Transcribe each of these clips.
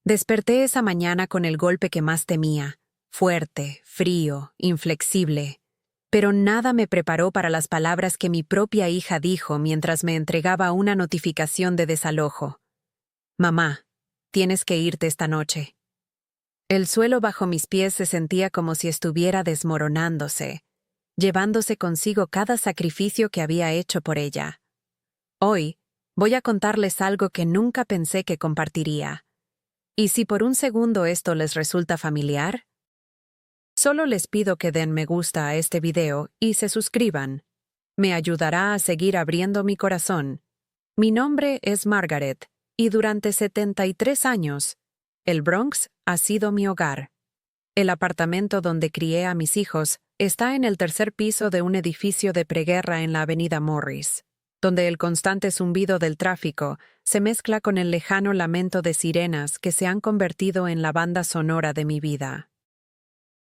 Desperté esa mañana con el golpe que más temía, fuerte, frío, inflexible. Pero nada me preparó para las palabras que mi propia hija dijo mientras me entregaba una notificación de desalojo. Mamá, tienes que irte esta noche. El suelo bajo mis pies se sentía como si estuviera desmoronándose, llevándose consigo cada sacrificio que había hecho por ella. Hoy, voy a contarles algo que nunca pensé que compartiría. ¿Y si por un segundo esto les resulta familiar? Solo les pido que den me gusta a este video y se suscriban. Me ayudará a seguir abriendo mi corazón. Mi nombre es Margaret, y durante 73 años, el Bronx ha sido mi hogar. El apartamento donde crié a mis hijos está en el tercer piso de un edificio de preguerra en la avenida Morris, donde el constante zumbido del tráfico se mezcla con el lejano lamento de sirenas que se han convertido en la banda sonora de mi vida.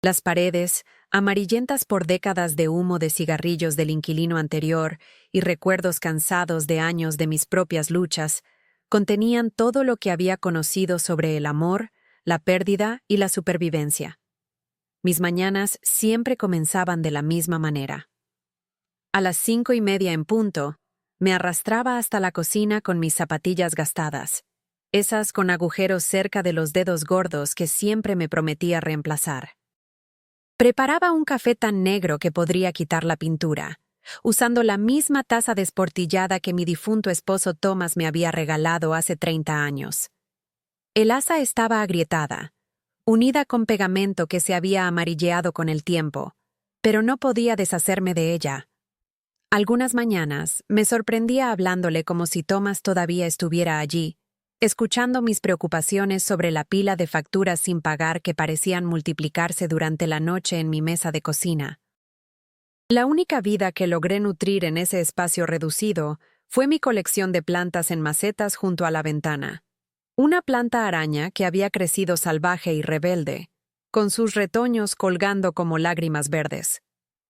Las paredes, amarillentas por décadas de humo de cigarrillos del inquilino anterior y recuerdos cansados de años de mis propias luchas, contenían todo lo que había conocido sobre el amor, la pérdida y la supervivencia. Mis mañanas siempre comenzaban de la misma manera. A las 5:30 en punto, me arrastraba hasta la cocina con mis zapatillas gastadas, esas con agujeros cerca de los dedos gordos que siempre me prometía reemplazar. Preparaba un café tan negro que podría quitar la pintura, usando la misma taza desportillada que mi difunto esposo Thomas me había regalado hace 30 años. El asa estaba agrietada, unida con pegamento que se había amarilleado con el tiempo, pero no podía deshacerme de ella. Algunas mañanas me sorprendía hablándole como si Thomas todavía estuviera allí, escuchando mis preocupaciones sobre la pila de facturas sin pagar que parecían multiplicarse durante la noche en mi mesa de cocina. La única vida que logré nutrir en ese espacio reducido fue mi colección de plantas en macetas junto a la ventana. Una planta araña que había crecido salvaje y rebelde, con sus retoños colgando como lágrimas verdes.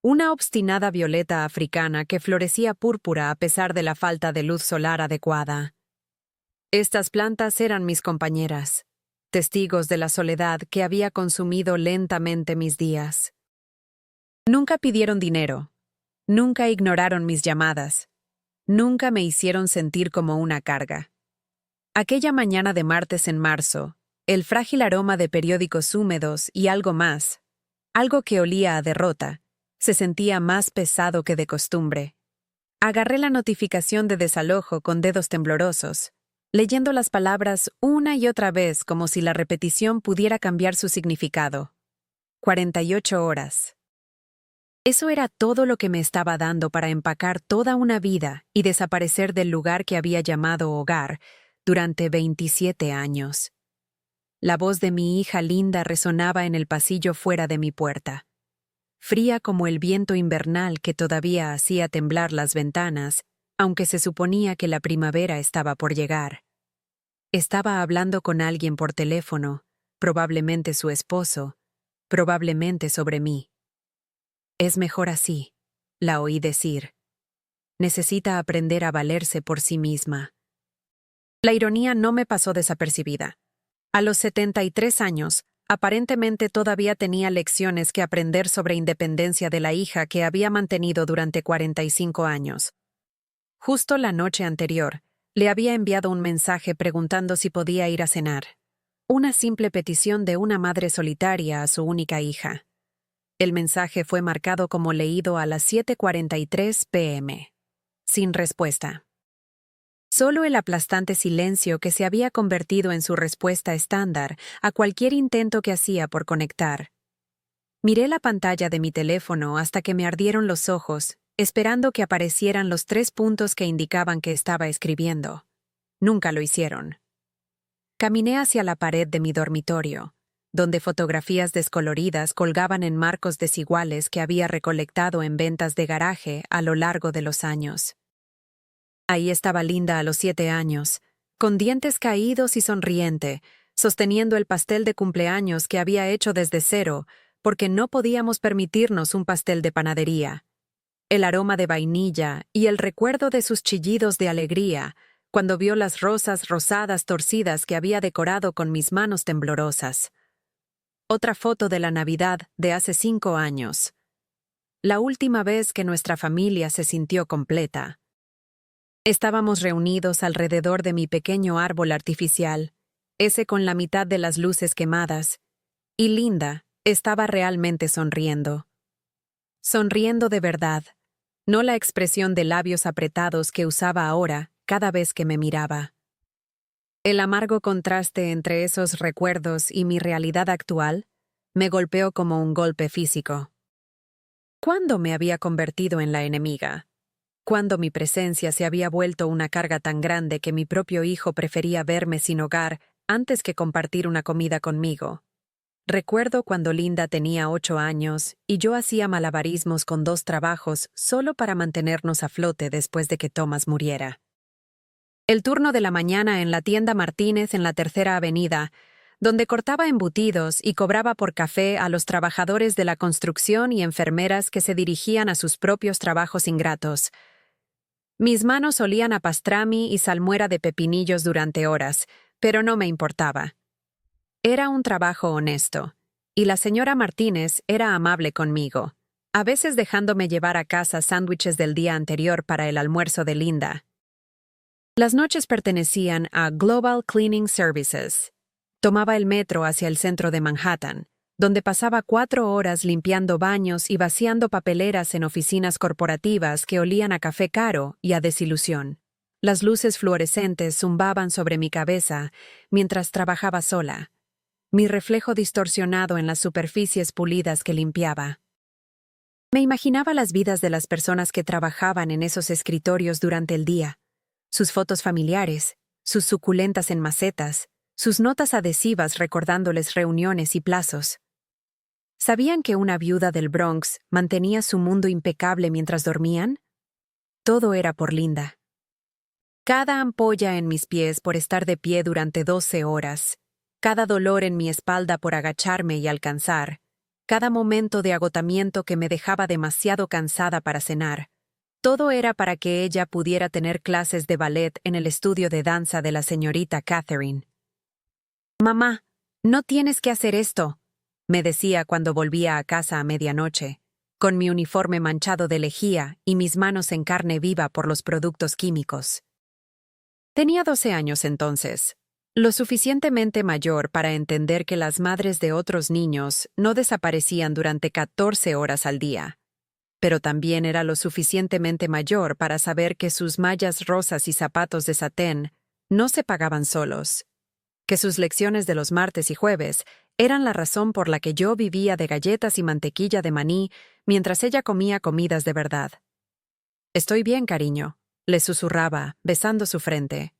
Una obstinada violeta africana que florecía púrpura a pesar de la falta de luz solar adecuada. Estas plantas eran mis compañeras, testigos de la soledad que había consumido lentamente mis días. Nunca pidieron dinero, nunca ignoraron mis llamadas, nunca me hicieron sentir como una carga. Aquella mañana de martes en marzo, el frágil aroma de periódicos húmedos y algo más, algo que olía a derrota, se sentía más pesado que de costumbre. Agarré la notificación de desalojo con dedos temblorosos, leyendo las palabras una y otra vez como si la repetición pudiera cambiar su significado. 48 horas. Eso era todo lo que me estaba dando para empacar toda una vida y desaparecer del lugar que había llamado hogar durante 27 años. La voz de mi hija linda resonaba en el pasillo fuera de mi puerta. Fría como el viento invernal que todavía hacía temblar las ventanas, aunque se suponía que la primavera estaba por llegar. Estaba hablando con alguien por teléfono, probablemente su esposo, probablemente sobre mí. Es mejor así, la oí decir. Necesita aprender a valerse por sí misma. La ironía no me pasó desapercibida. A los 73 años, aparentemente todavía tenía lecciones que aprender sobre independencia de la hija que había mantenido durante 45 años. Justo la noche anterior, le había enviado un mensaje preguntando si podía ir a cenar. Una simple petición de una madre solitaria a su única hija. El mensaje fue marcado como leído a las 7:43 p.m. Sin respuesta. Solo el aplastante silencio que se había convertido en su respuesta estándar a cualquier intento que hacía por conectar. Miré la pantalla de mi teléfono hasta que me ardieron los ojos, esperando que aparecieran los 3 puntos que indicaban que estaba escribiendo. Nunca lo hicieron. Caminé hacia la pared de mi dormitorio, donde fotografías descoloridas colgaban en marcos desiguales que había recolectado en ventas de garaje a lo largo de los años. Ahí estaba Linda a los 7 años, con dientes caídos y sonriente, sosteniendo el pastel de cumpleaños que había hecho desde cero, porque no podíamos permitirnos un pastel de panadería. El aroma de vainilla y el recuerdo de sus chillidos de alegría, cuando vio las rosas rosadas torcidas que había decorado con mis manos temblorosas. Otra foto de la Navidad de hace 5 años. La última vez que nuestra familia se sintió completa. Estábamos reunidos alrededor de mi pequeño árbol artificial, ese con la mitad de las luces quemadas, y Linda estaba realmente sonriendo. Sonriendo de verdad, no la expresión de labios apretados que usaba ahora cada vez que me miraba. El amargo contraste entre esos recuerdos y mi realidad actual me golpeó como un golpe físico. ¿Cuándo me había convertido en la enemiga? ¿Cuándo mi presencia se había vuelto una carga tan grande que mi propio hijo prefería verme sin hogar antes que compartir una comida conmigo? Recuerdo cuando Linda tenía 8 años y yo hacía malabarismos con 2 trabajos solo para mantenernos a flote después de que Thomas muriera. El turno de la mañana en la tienda Martínez en la Tercera Avenida, donde cortaba embutidos y cobraba por café a los trabajadores de la construcción y enfermeras que se dirigían a sus propios trabajos ingratos. Mis manos olían a pastrami y salmuera de pepinillos durante horas, pero no me importaba. Era un trabajo honesto, y la señora Martínez era amable conmigo, a veces dejándome llevar a casa sándwiches del día anterior para el almuerzo de Linda. Las noches pertenecían a Global Cleaning Services. Tomaba el metro hacia el centro de Manhattan, donde pasaba 4 horas limpiando baños y vaciando papeleras en oficinas corporativas que olían a café caro y a desilusión. Las luces fluorescentes zumbaban sobre mi cabeza mientras trabajaba sola, mi reflejo distorsionado en las superficies pulidas que limpiaba. Me imaginaba las vidas de las personas que trabajaban en esos escritorios durante el día, sus fotos familiares, sus suculentas en macetas, sus notas adhesivas recordándoles reuniones y plazos. ¿Sabían que una viuda del Bronx mantenía su mundo impecable mientras dormían? Todo era por Linda. Cada ampolla en mis pies por estar de pie durante 12 horas, cada dolor en mi espalda por agacharme y alcanzar, cada momento de agotamiento que me dejaba demasiado cansada para cenar, todo era para que ella pudiera tener clases de ballet en el estudio de danza de la señorita Catherine. «Mamá, no tienes que hacer esto», me decía cuando volvía a casa a medianoche, con mi uniforme manchado de lejía y mis manos en carne viva por los productos químicos. Tenía 12 años entonces, lo suficientemente mayor para entender que las madres de otros niños no desaparecían durante 14 horas al día. Pero también era lo suficientemente mayor para saber que sus mallas rosas y zapatos de satén no se pagaban solos, que sus lecciones de los martes y jueves eran la razón por la que yo vivía de galletas y mantequilla de maní mientras ella comía comidas de verdad. «Estoy bien, cariño», le susurraba, besando su frente.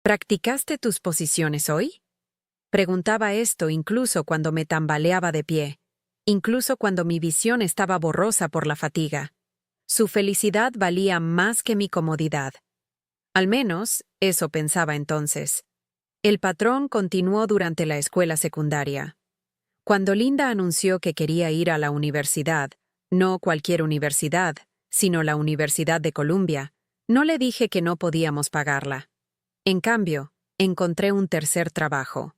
«¿Practicaste tus posiciones hoy?», preguntaba esto incluso cuando me tambaleaba de pie, incluso cuando mi visión estaba borrosa por la fatiga. Su felicidad valía más que mi comodidad. Al menos, eso pensaba entonces. El patrón continuó durante la escuela secundaria. Cuando Linda anunció que quería ir a la universidad, no cualquier universidad, sino la Universidad de Columbia, no le dije que no podíamos pagarla. En cambio, encontré un tercer trabajo.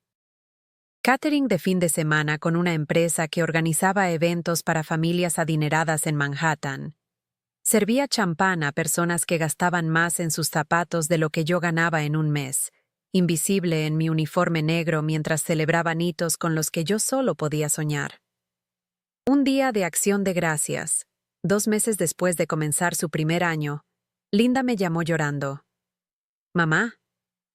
Catering de fin de semana con una empresa que organizaba eventos para familias adineradas en Manhattan. Servía champán a personas que gastaban más en sus zapatos de lo que yo ganaba en un mes, invisible en mi uniforme negro mientras celebraban hitos con los que yo solo podía soñar. Un día de acción de gracias, 2 meses después de comenzar su primer año, Linda me llamó llorando. «Mamá,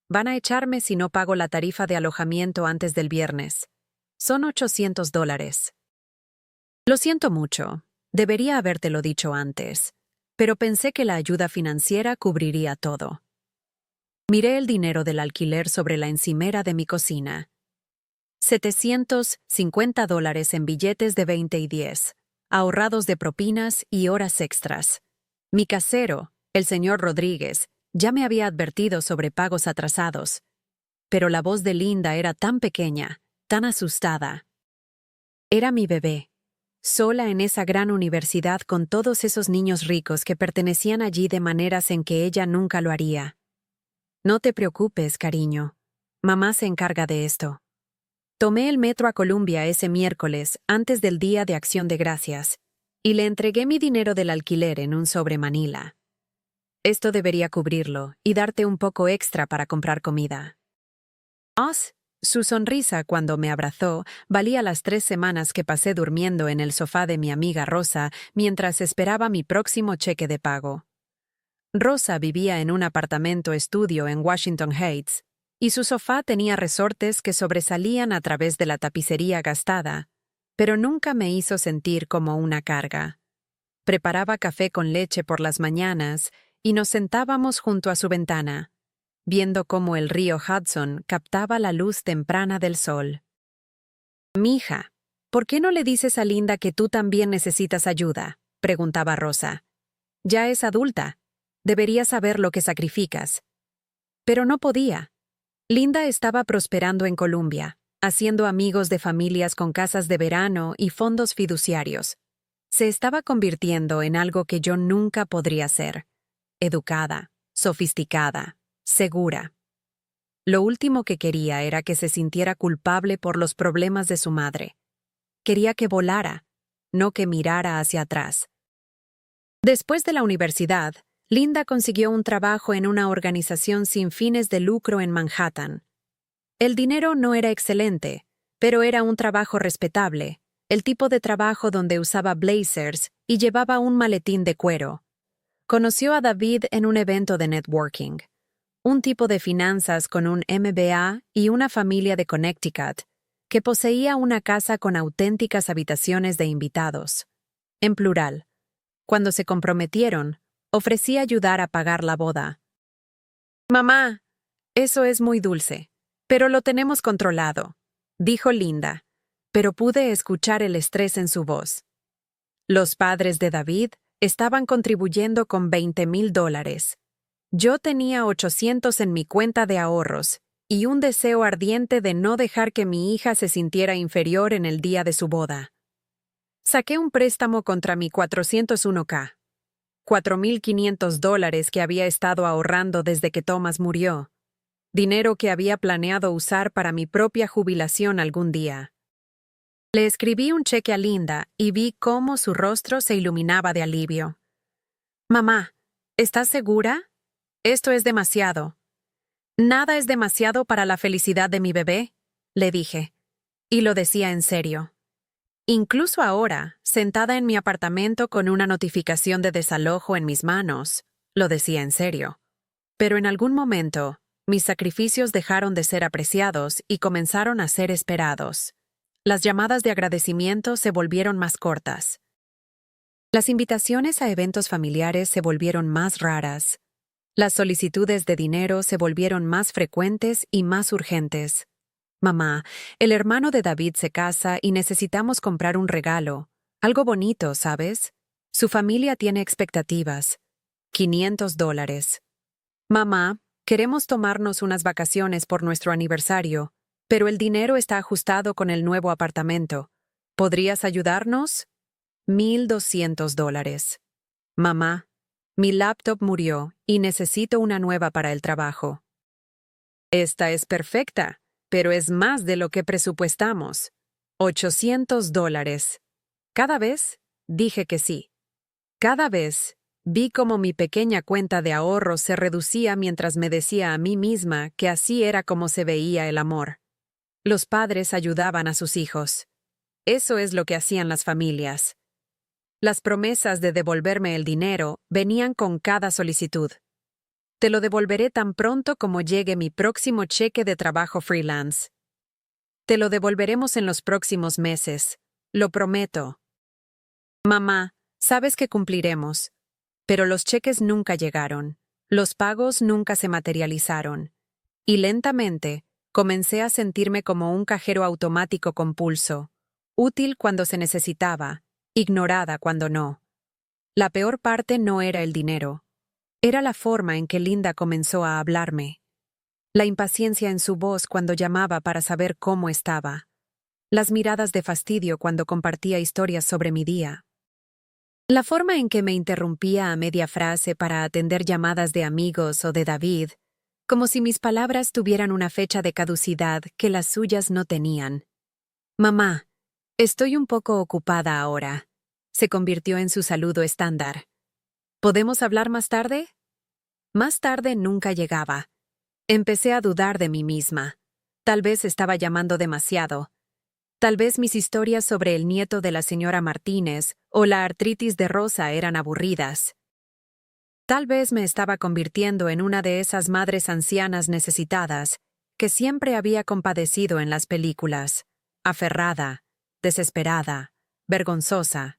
van a echarme si no pago la tarifa de alojamiento antes del viernes. Son $800. Lo siento mucho, debería habértelo dicho antes, pero pensé que la ayuda financiera cubriría todo». Miré el dinero del alquiler sobre la encimera de mi cocina. $750 en billetes de 20 y 10, ahorrados de propinas y horas extras. Mi casero, el señor Rodríguez, ya me había advertido sobre pagos atrasados, pero la voz de Linda era tan pequeña, tan asustada. Era mi bebé, sola en esa gran universidad con todos esos niños ricos que pertenecían allí de maneras en que ella nunca lo haría. No te preocupes, cariño. Mamá se encarga de esto. Tomé el metro a Columbia ese miércoles, antes del Día de Acción de Gracias, y le entregué mi dinero del alquiler en un sobre Manila. Esto debería cubrirlo y darte un poco extra para comprar comida. Su sonrisa cuando me abrazó valía las 3 semanas que pasé durmiendo en el sofá de mi amiga Rosa mientras esperaba mi próximo cheque de pago. Rosa vivía en un apartamento estudio en Washington Heights, y su sofá tenía resortes que sobresalían a través de la tapicería gastada, pero nunca me hizo sentir como una carga. Preparaba café con leche por las mañanas y nos sentábamos junto a su ventana, viendo cómo el río Hudson captaba la luz temprana del sol. «Mija, ¿por qué no le dices a Linda que tú también necesitas ayuda?», preguntaba Rosa. «Ya es adulta. Debería saber lo que sacrificas». Pero no podía. Linda estaba prosperando en Columbia, haciendo amigos de familias con casas de verano y fondos fiduciarios. Se estaba convirtiendo en algo que yo nunca podría ser: educada, sofisticada, segura. Lo último que quería era que se sintiera culpable por los problemas de su madre. Quería que volara, no que mirara hacia atrás. Después de la universidad, Linda consiguió un trabajo en una organización sin fines de lucro en Manhattan. El dinero no era excelente, pero era un trabajo respetable, el tipo de trabajo donde usaba blazers y llevaba un maletín de cuero. Conoció a David en un evento de networking, un tipo de finanzas con un MBA y una familia de Connecticut, que poseía una casa con auténticas habitaciones de invitados. En plural, cuando se comprometieron, ofrecí ayudar a pagar la boda. «Mamá, eso es muy dulce, pero lo tenemos controlado», dijo Linda, pero pude escuchar el estrés en su voz. Los padres de David estaban contribuyendo con $20,000. Yo tenía 800 en mi cuenta de ahorros y un deseo ardiente de no dejar que mi hija se sintiera inferior en el día de su boda. Saqué un préstamo contra mi 401k. $4,500 que había estado ahorrando desde que Thomas murió. Dinero que había planeado usar para mi propia jubilación algún día. Le escribí un cheque a Linda y vi cómo su rostro se iluminaba de alivio. «Mamá, ¿estás segura? Esto es demasiado». «Nada es demasiado para la felicidad de mi bebé», le dije. Y lo decía en serio. Incluso ahora, sentada en mi apartamento con una notificación de desalojo en mis manos, lo decía en serio. Pero en algún momento, mis sacrificios dejaron de ser apreciados y comenzaron a ser esperados. Las llamadas de agradecimiento se volvieron más cortas. Las invitaciones a eventos familiares se volvieron más raras. Las solicitudes de dinero se volvieron más frecuentes y más urgentes. «Mamá, el hermano de David se casa y necesitamos comprar un regalo. Algo bonito, ¿sabes? Su familia tiene expectativas. $500. Mamá, queremos tomarnos unas vacaciones por nuestro aniversario, pero el dinero está ajustado con el nuevo apartamento. ¿Podrías ayudarnos? $1,200. Mamá, mi laptop murió y necesito una nueva para el trabajo». «Esta es perfecta, pero es más de lo que presupuestamos. $800. Cada vez dije que sí. Cada vez vi cómo mi pequeña cuenta de ahorros se reducía mientras me decía a mí misma que así era como se veía el amor. Los padres ayudaban a sus hijos. Eso es lo que hacían las familias. Las promesas de devolverme el dinero venían con cada solicitud. «Te lo devolveré tan pronto como llegue mi próximo cheque de trabajo freelance. Te lo devolveremos en los próximos meses. Lo prometo». «Mamá, sabes que cumpliremos». Pero los cheques nunca llegaron. Los pagos nunca se materializaron. Y lentamente, comencé a sentirme como un cajero automático compulso, útil cuando se necesitaba, ignorada cuando no. La peor parte no era el dinero. Era la forma en que Linda comenzó a hablarme. La impaciencia en su voz cuando llamaba para saber cómo estaba. Las miradas de fastidio cuando compartía historias sobre mi día. La forma en que me interrumpía a media frase para atender llamadas de amigos o de David, como si mis palabras tuvieran una fecha de caducidad que las suyas no tenían. Mamá, estoy un poco ocupada ahora. Se convirtió en su saludo estándar. ¿Podemos hablar más tarde? Más tarde nunca llegaba. Empecé a dudar de mí misma. Tal vez estaba llamando demasiado. Tal vez mis historias sobre el nieto de la señora Martínez o la artritis de Rosa eran aburridas. Tal vez me estaba convirtiendo en una de esas madres ancianas necesitadas que siempre había compadecido en las películas, aferrada, desesperada, vergonzosa.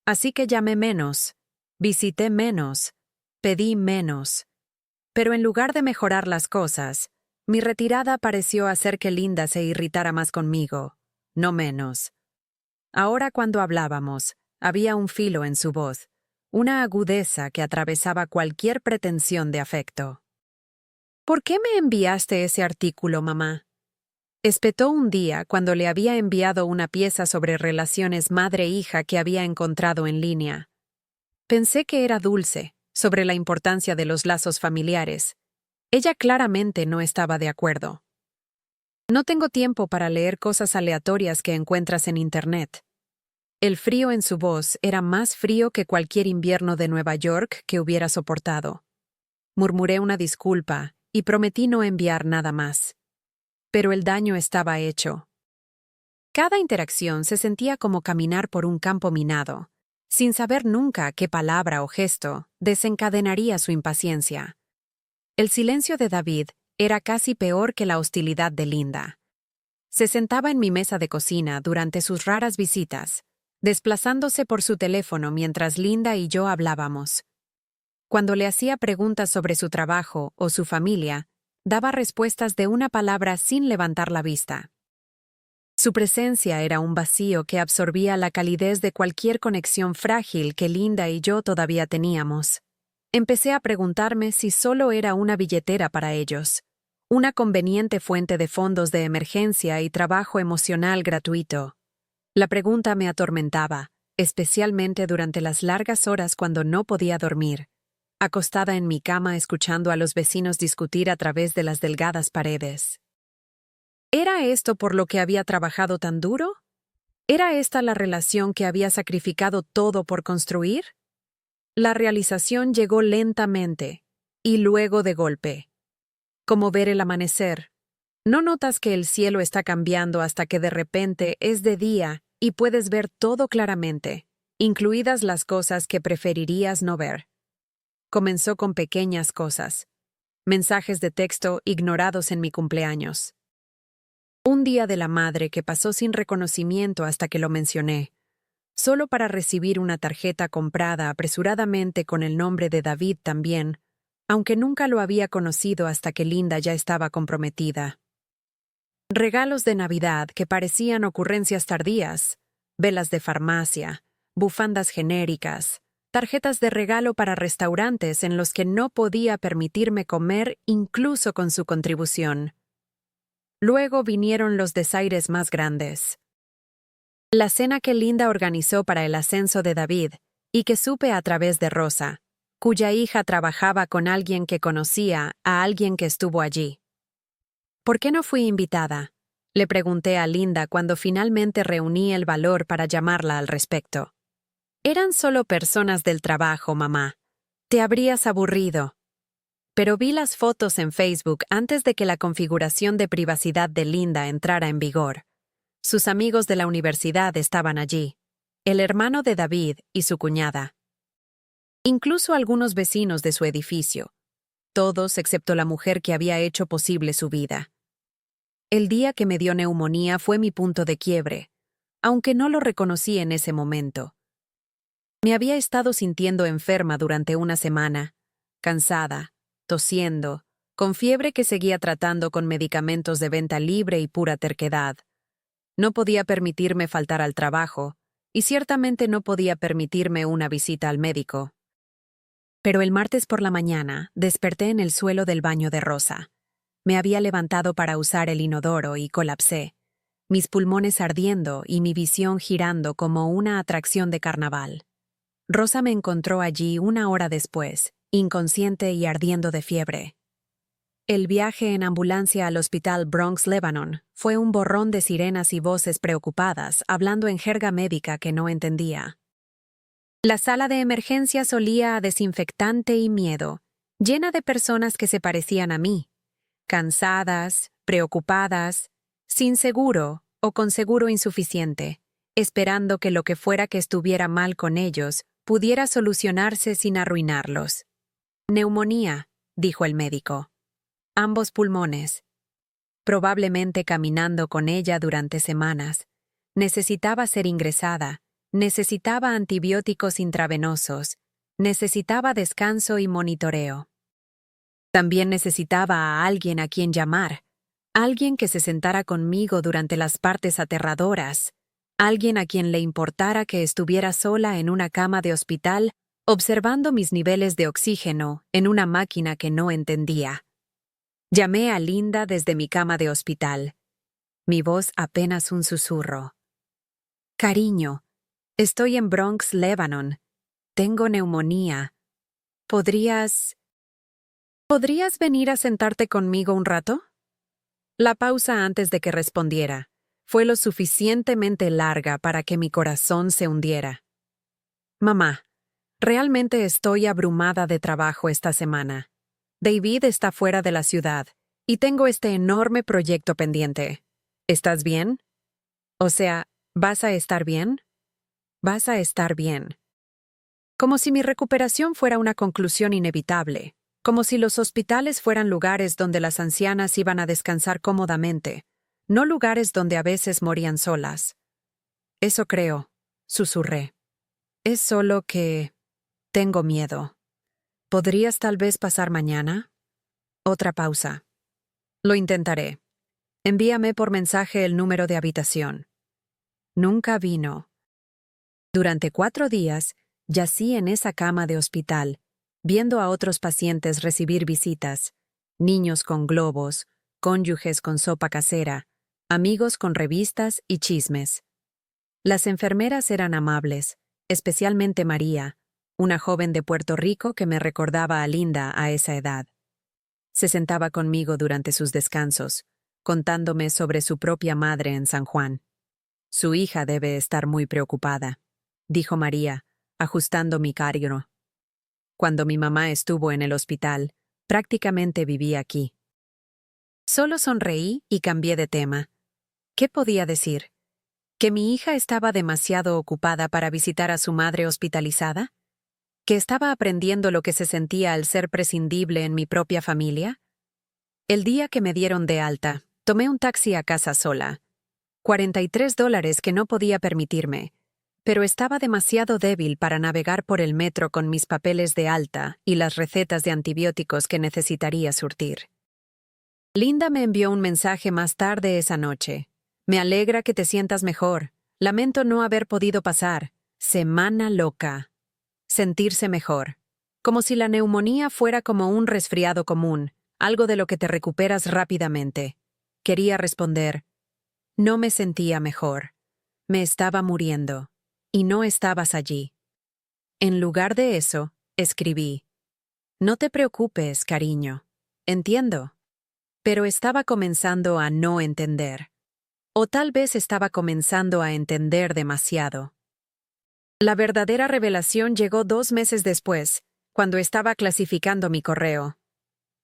Así que llamé menos, visité menos, pedí menos. Pero en lugar de mejorar las cosas, mi retirada pareció hacer que Linda se irritara más conmigo, no menos. Ahora cuando hablábamos, había un filo en su voz, una agudeza que atravesaba cualquier pretensión de afecto. ¿Por qué me enviaste ese artículo, mamá? Espetó un día cuando le había enviado una pieza sobre relaciones madre-hija que había encontrado en línea. Pensé que era dulce, sobre la importancia de los lazos familiares. Ella claramente no estaba de acuerdo. No tengo tiempo para leer cosas aleatorias que encuentras en Internet. El frío en su voz era más frío que cualquier invierno de Nueva York que hubiera soportado. Murmuré una disculpa y prometí no enviar nada más. Pero el daño estaba hecho. Cada interacción se sentía como caminar por un campo minado, sin saber nunca qué palabra o gesto desencadenaría su impaciencia. El silencio de David era casi peor que la hostilidad de Linda. Se sentaba en mi mesa de cocina durante sus raras visitas, desplazándose por su teléfono mientras Linda y yo hablábamos. Cuando le hacía preguntas sobre su trabajo o su familia, daba respuestas de una palabra sin levantar la vista. Su presencia era un vacío que absorbía la calidez de cualquier conexión frágil que Linda y yo todavía teníamos. Empecé a preguntarme si solo era una billetera para ellos, una conveniente fuente de fondos de emergencia y trabajo emocional gratuito. La pregunta me atormentaba, especialmente durante las largas horas cuando no podía dormir, acostada en mi cama escuchando a los vecinos discutir a través de las delgadas paredes. ¿Era esto por lo que había trabajado tan duro? ¿Era esta la relación que había sacrificado todo por construir? La realización llegó lentamente, y luego de golpe. Como ver el amanecer. ¿No notas que el cielo está cambiando hasta que de repente es de día y puedes ver todo claramente, incluidas las cosas que preferirías no ver? Comenzó con pequeñas cosas. Mensajes de texto ignorados en mi cumpleaños. Un día de la madre que pasó sin reconocimiento hasta que lo mencioné, solo para recibir una tarjeta comprada apresuradamente con el nombre de David también, aunque nunca lo había conocido hasta que Linda ya estaba comprometida. Regalos de Navidad que parecían ocurrencias tardías, velas de farmacia, bufandas genéricas, tarjetas de regalo para restaurantes en los que no podía permitirme comer incluso con su contribución. Luego vinieron los desaires más grandes. La cena que Linda organizó para el ascenso de David y que supe a través de Rosa, cuya hija trabajaba con alguien que conocía a alguien que estuvo allí. ¿Por qué no fui invitada? Le pregunté a Linda cuando finalmente reuní el valor para llamarla al respecto. Eran solo personas del trabajo, mamá. Te habrías aburrido. Pero vi las fotos en Facebook antes de que la configuración de privacidad de Linda entrara en vigor. Sus amigos de la universidad estaban allí, el hermano de David y su cuñada. Incluso algunos vecinos de su edificio, todos excepto la mujer que había hecho posible su vida. El día que me dio neumonía fue mi punto de quiebre, aunque no lo reconocí en ese momento. Me había estado sintiendo enferma durante una semana, cansada, tosiendo, con fiebre que seguía tratando con medicamentos de venta libre y pura terquedad. No podía permitirme faltar al trabajo, y ciertamente no podía permitirme una visita al médico. Pero el martes por la mañana desperté en el suelo del baño de Rosa. Me había levantado para usar el inodoro y colapsé, mis pulmones ardiendo y mi visión girando como una atracción de carnaval. Rosa me encontró allí una hora después, inconsciente y ardiendo de fiebre. El viaje en ambulancia al hospital Bronx Lebanon fue un borrón de sirenas y voces preocupadas hablando en jerga médica que no entendía. La sala de emergencias olía a desinfectante y miedo, llena de personas que se parecían a mí, cansadas, preocupadas, sin seguro o con seguro insuficiente, esperando que lo que fuera que estuviera mal con ellos pudiera solucionarse sin arruinarlos. Neumonía, dijo el médico. Ambos pulmones. Probablemente caminando con ella durante semanas. Necesitaba ser ingresada, necesitaba antibióticos intravenosos, necesitaba descanso y monitoreo. También necesitaba a alguien a quien llamar, alguien que se sentara conmigo durante las partes aterradoras, alguien a quien le importara que estuviera sola en una cama de hospital observando mis niveles de oxígeno en una máquina que no entendía. Llamé a Linda desde mi cama de hospital. Mi voz apenas un susurro. Cariño, estoy en Bronx, Lebanon. Tengo neumonía. ¿Podrías venir a sentarte conmigo un rato? La pausa antes de que respondiera fue lo suficientemente larga para que mi corazón se hundiera. Mamá, realmente estoy abrumada de trabajo esta semana. David está fuera de la ciudad y tengo este enorme proyecto pendiente. ¿Estás bien? O sea, ¿vas a estar bien? Vas a estar bien. Como si mi recuperación fuera una conclusión inevitable, como si los hospitales fueran lugares donde las ancianas iban a descansar cómodamente, no lugares donde a veces morían solas. Eso creo, susurré. Es solo que tengo miedo. ¿Podrías tal vez pasar mañana? Otra pausa. Lo intentaré. Envíame por mensaje el número de habitación. Nunca vino. Durante 4 días, yací en esa cama de hospital, viendo a otros pacientes recibir visitas, niños con globos, cónyuges con sopa casera, amigos con revistas y chismes. Las enfermeras eran amables, especialmente María, una joven de Puerto Rico que me recordaba a Linda a esa edad. Se sentaba conmigo durante sus descansos, contándome sobre su propia madre en San Juan. Su hija debe estar muy preocupada, dijo María, ajustando mi cargo. Cuando mi mamá estuvo en el hospital, prácticamente viví aquí. Solo sonreí y cambié de tema. ¿Qué podía decir? ¿Que mi hija estaba demasiado ocupada para visitar a su madre hospitalizada? ¿Que estaba aprendiendo lo que se sentía al ser prescindible en mi propia familia? El día que me dieron de alta, tomé un taxi a casa sola. $43 que no podía permitirme, pero estaba demasiado débil para navegar por el metro con mis papeles de alta y las recetas de antibióticos que necesitaría surtir. Linda me envió un mensaje más tarde esa noche. Me alegra que te sientas mejor. Lamento no haber podido pasar. Semana loca. Sentirse mejor. Como si la neumonía fuera como un resfriado común, algo de lo que te recuperas rápidamente. Quería responder. No me sentía mejor. Me estaba muriendo. Y no estabas allí. En lugar de eso, escribí. No te preocupes, cariño. Entiendo. Pero estaba comenzando a no entender. O tal vez estaba comenzando a entender demasiado. La verdadera revelación llegó 2 meses después, cuando estaba clasificando mi correo.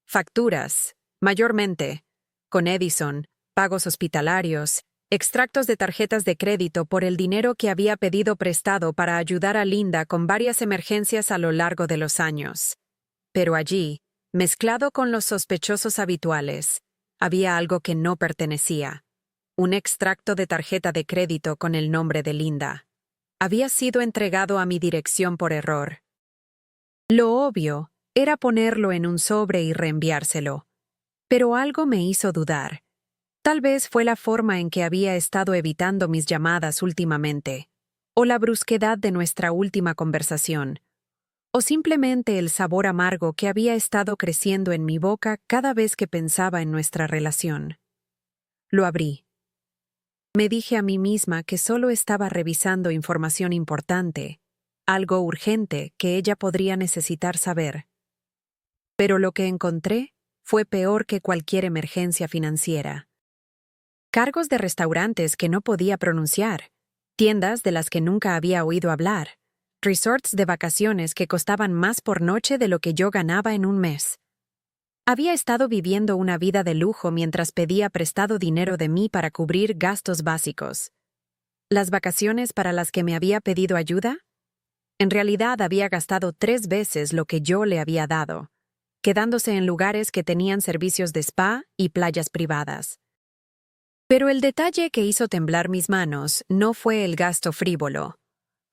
Facturas, mayormente, con Edison, pagos hospitalarios, extractos de tarjetas de crédito por el dinero que había pedido prestado para ayudar a Linda con varias emergencias a lo largo de los años. Pero allí, mezclado con los sospechosos habituales, había algo que no pertenecía. Un extracto de tarjeta de crédito con el nombre de Linda. Había sido entregado a mi dirección por error. Lo obvio era ponerlo en un sobre y reenviárselo. Pero algo me hizo dudar. Tal vez fue la forma en que había estado evitando mis llamadas últimamente, o la brusquedad de nuestra última conversación, o simplemente el sabor amargo que había estado creciendo en mi boca cada vez que pensaba en nuestra relación. Lo abrí. Me dije a mí misma que solo estaba revisando información importante, algo urgente que ella podría necesitar saber. Pero lo que encontré fue peor que cualquier emergencia financiera. Cargos de restaurantes que no podía pronunciar, tiendas de las que nunca había oído hablar, resorts de vacaciones que costaban más por noche de lo que yo ganaba en un mes. Había estado viviendo una vida de lujo mientras pedía prestado dinero de mí para cubrir gastos básicos. ¿Las vacaciones para las que me había pedido ayuda? En realidad había gastado 3 veces lo que yo le había dado, quedándose en lugares que tenían servicios de spa y playas privadas. Pero el detalle que hizo temblar mis manos no fue el gasto frívolo.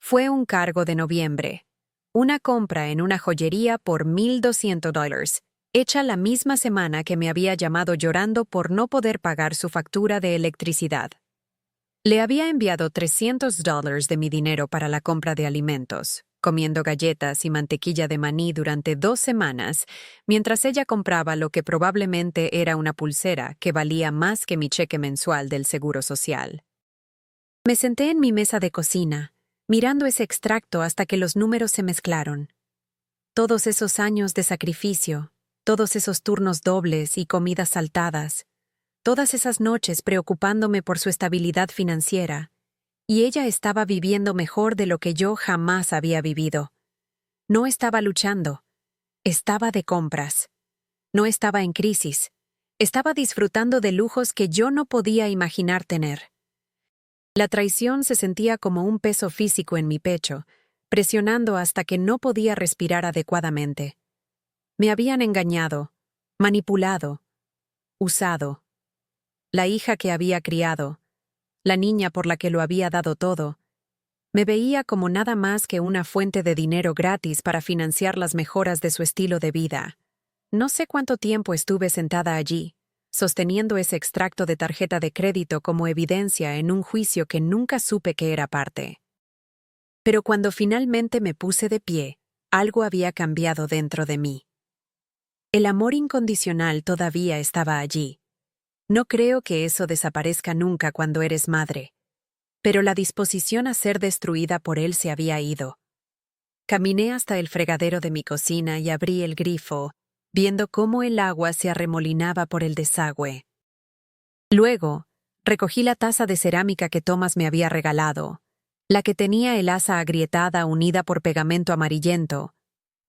Fue un cargo de noviembre. Una compra en una joyería por $1,200, hecha la misma semana que me había llamado llorando por no poder pagar su factura de electricidad. Le había enviado $300 de mi dinero para la compra de alimentos, comiendo galletas y mantequilla de maní durante 2 semanas, mientras ella compraba lo que probablemente era una pulsera que valía más que mi cheque mensual del Seguro Social. Me senté en mi mesa de cocina, mirando ese extracto hasta que los números se mezclaron. Todos esos años de sacrificio, todos esos turnos dobles y comidas saltadas, todas esas noches preocupándome por su estabilidad financiera, y ella estaba viviendo mejor de lo que yo jamás había vivido. No estaba luchando, estaba de compras. No estaba en crisis, estaba disfrutando de lujos que yo no podía imaginar tener. La traición se sentía como un peso físico en mi pecho, presionando hasta que no podía respirar adecuadamente. Me habían engañado, manipulado, usado. La hija que había criado, la niña por la que lo había dado todo, me veía como nada más que una fuente de dinero gratis para financiar las mejoras de su estilo de vida. No sé cuánto tiempo estuve sentada allí, sosteniendo ese extracto de tarjeta de crédito como evidencia en un juicio que nunca supe que era parte. Pero cuando finalmente me puse de pie, algo había cambiado dentro de mí. El amor incondicional todavía estaba allí. No creo que eso desaparezca nunca cuando eres madre. Pero la disposición a ser destruida por él se había ido. Caminé hasta el fregadero de mi cocina y abrí el grifo, viendo cómo el agua se arremolinaba por el desagüe. Luego, recogí la taza de cerámica que Thomas me había regalado, la que tenía el asa agrietada unida por pegamento amarillento,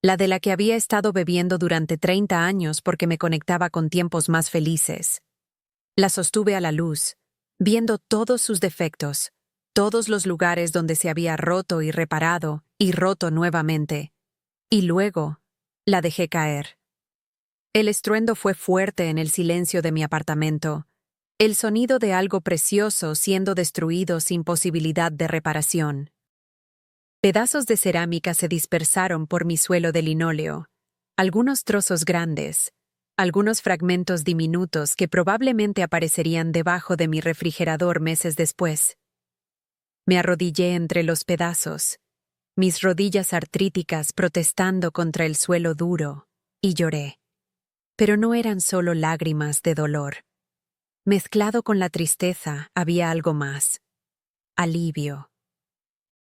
la de la que había estado bebiendo durante 30 años porque me conectaba con tiempos más felices. La sostuve a la luz, viendo todos sus defectos, todos los lugares donde se había roto y reparado, y roto nuevamente. Y luego, la dejé caer. El estruendo fue fuerte en el silencio de mi apartamento, el sonido de algo precioso siendo destruido sin posibilidad de reparación. Pedazos de cerámica se dispersaron por mi suelo de linóleo, algunos trozos grandes, algunos fragmentos diminutos que probablemente aparecerían debajo de mi refrigerador meses después. Me arrodillé entre los pedazos, mis rodillas artríticas protestando contra el suelo duro, y lloré. Pero no eran solo lágrimas de dolor. Mezclado con la tristeza había algo más. Alivio.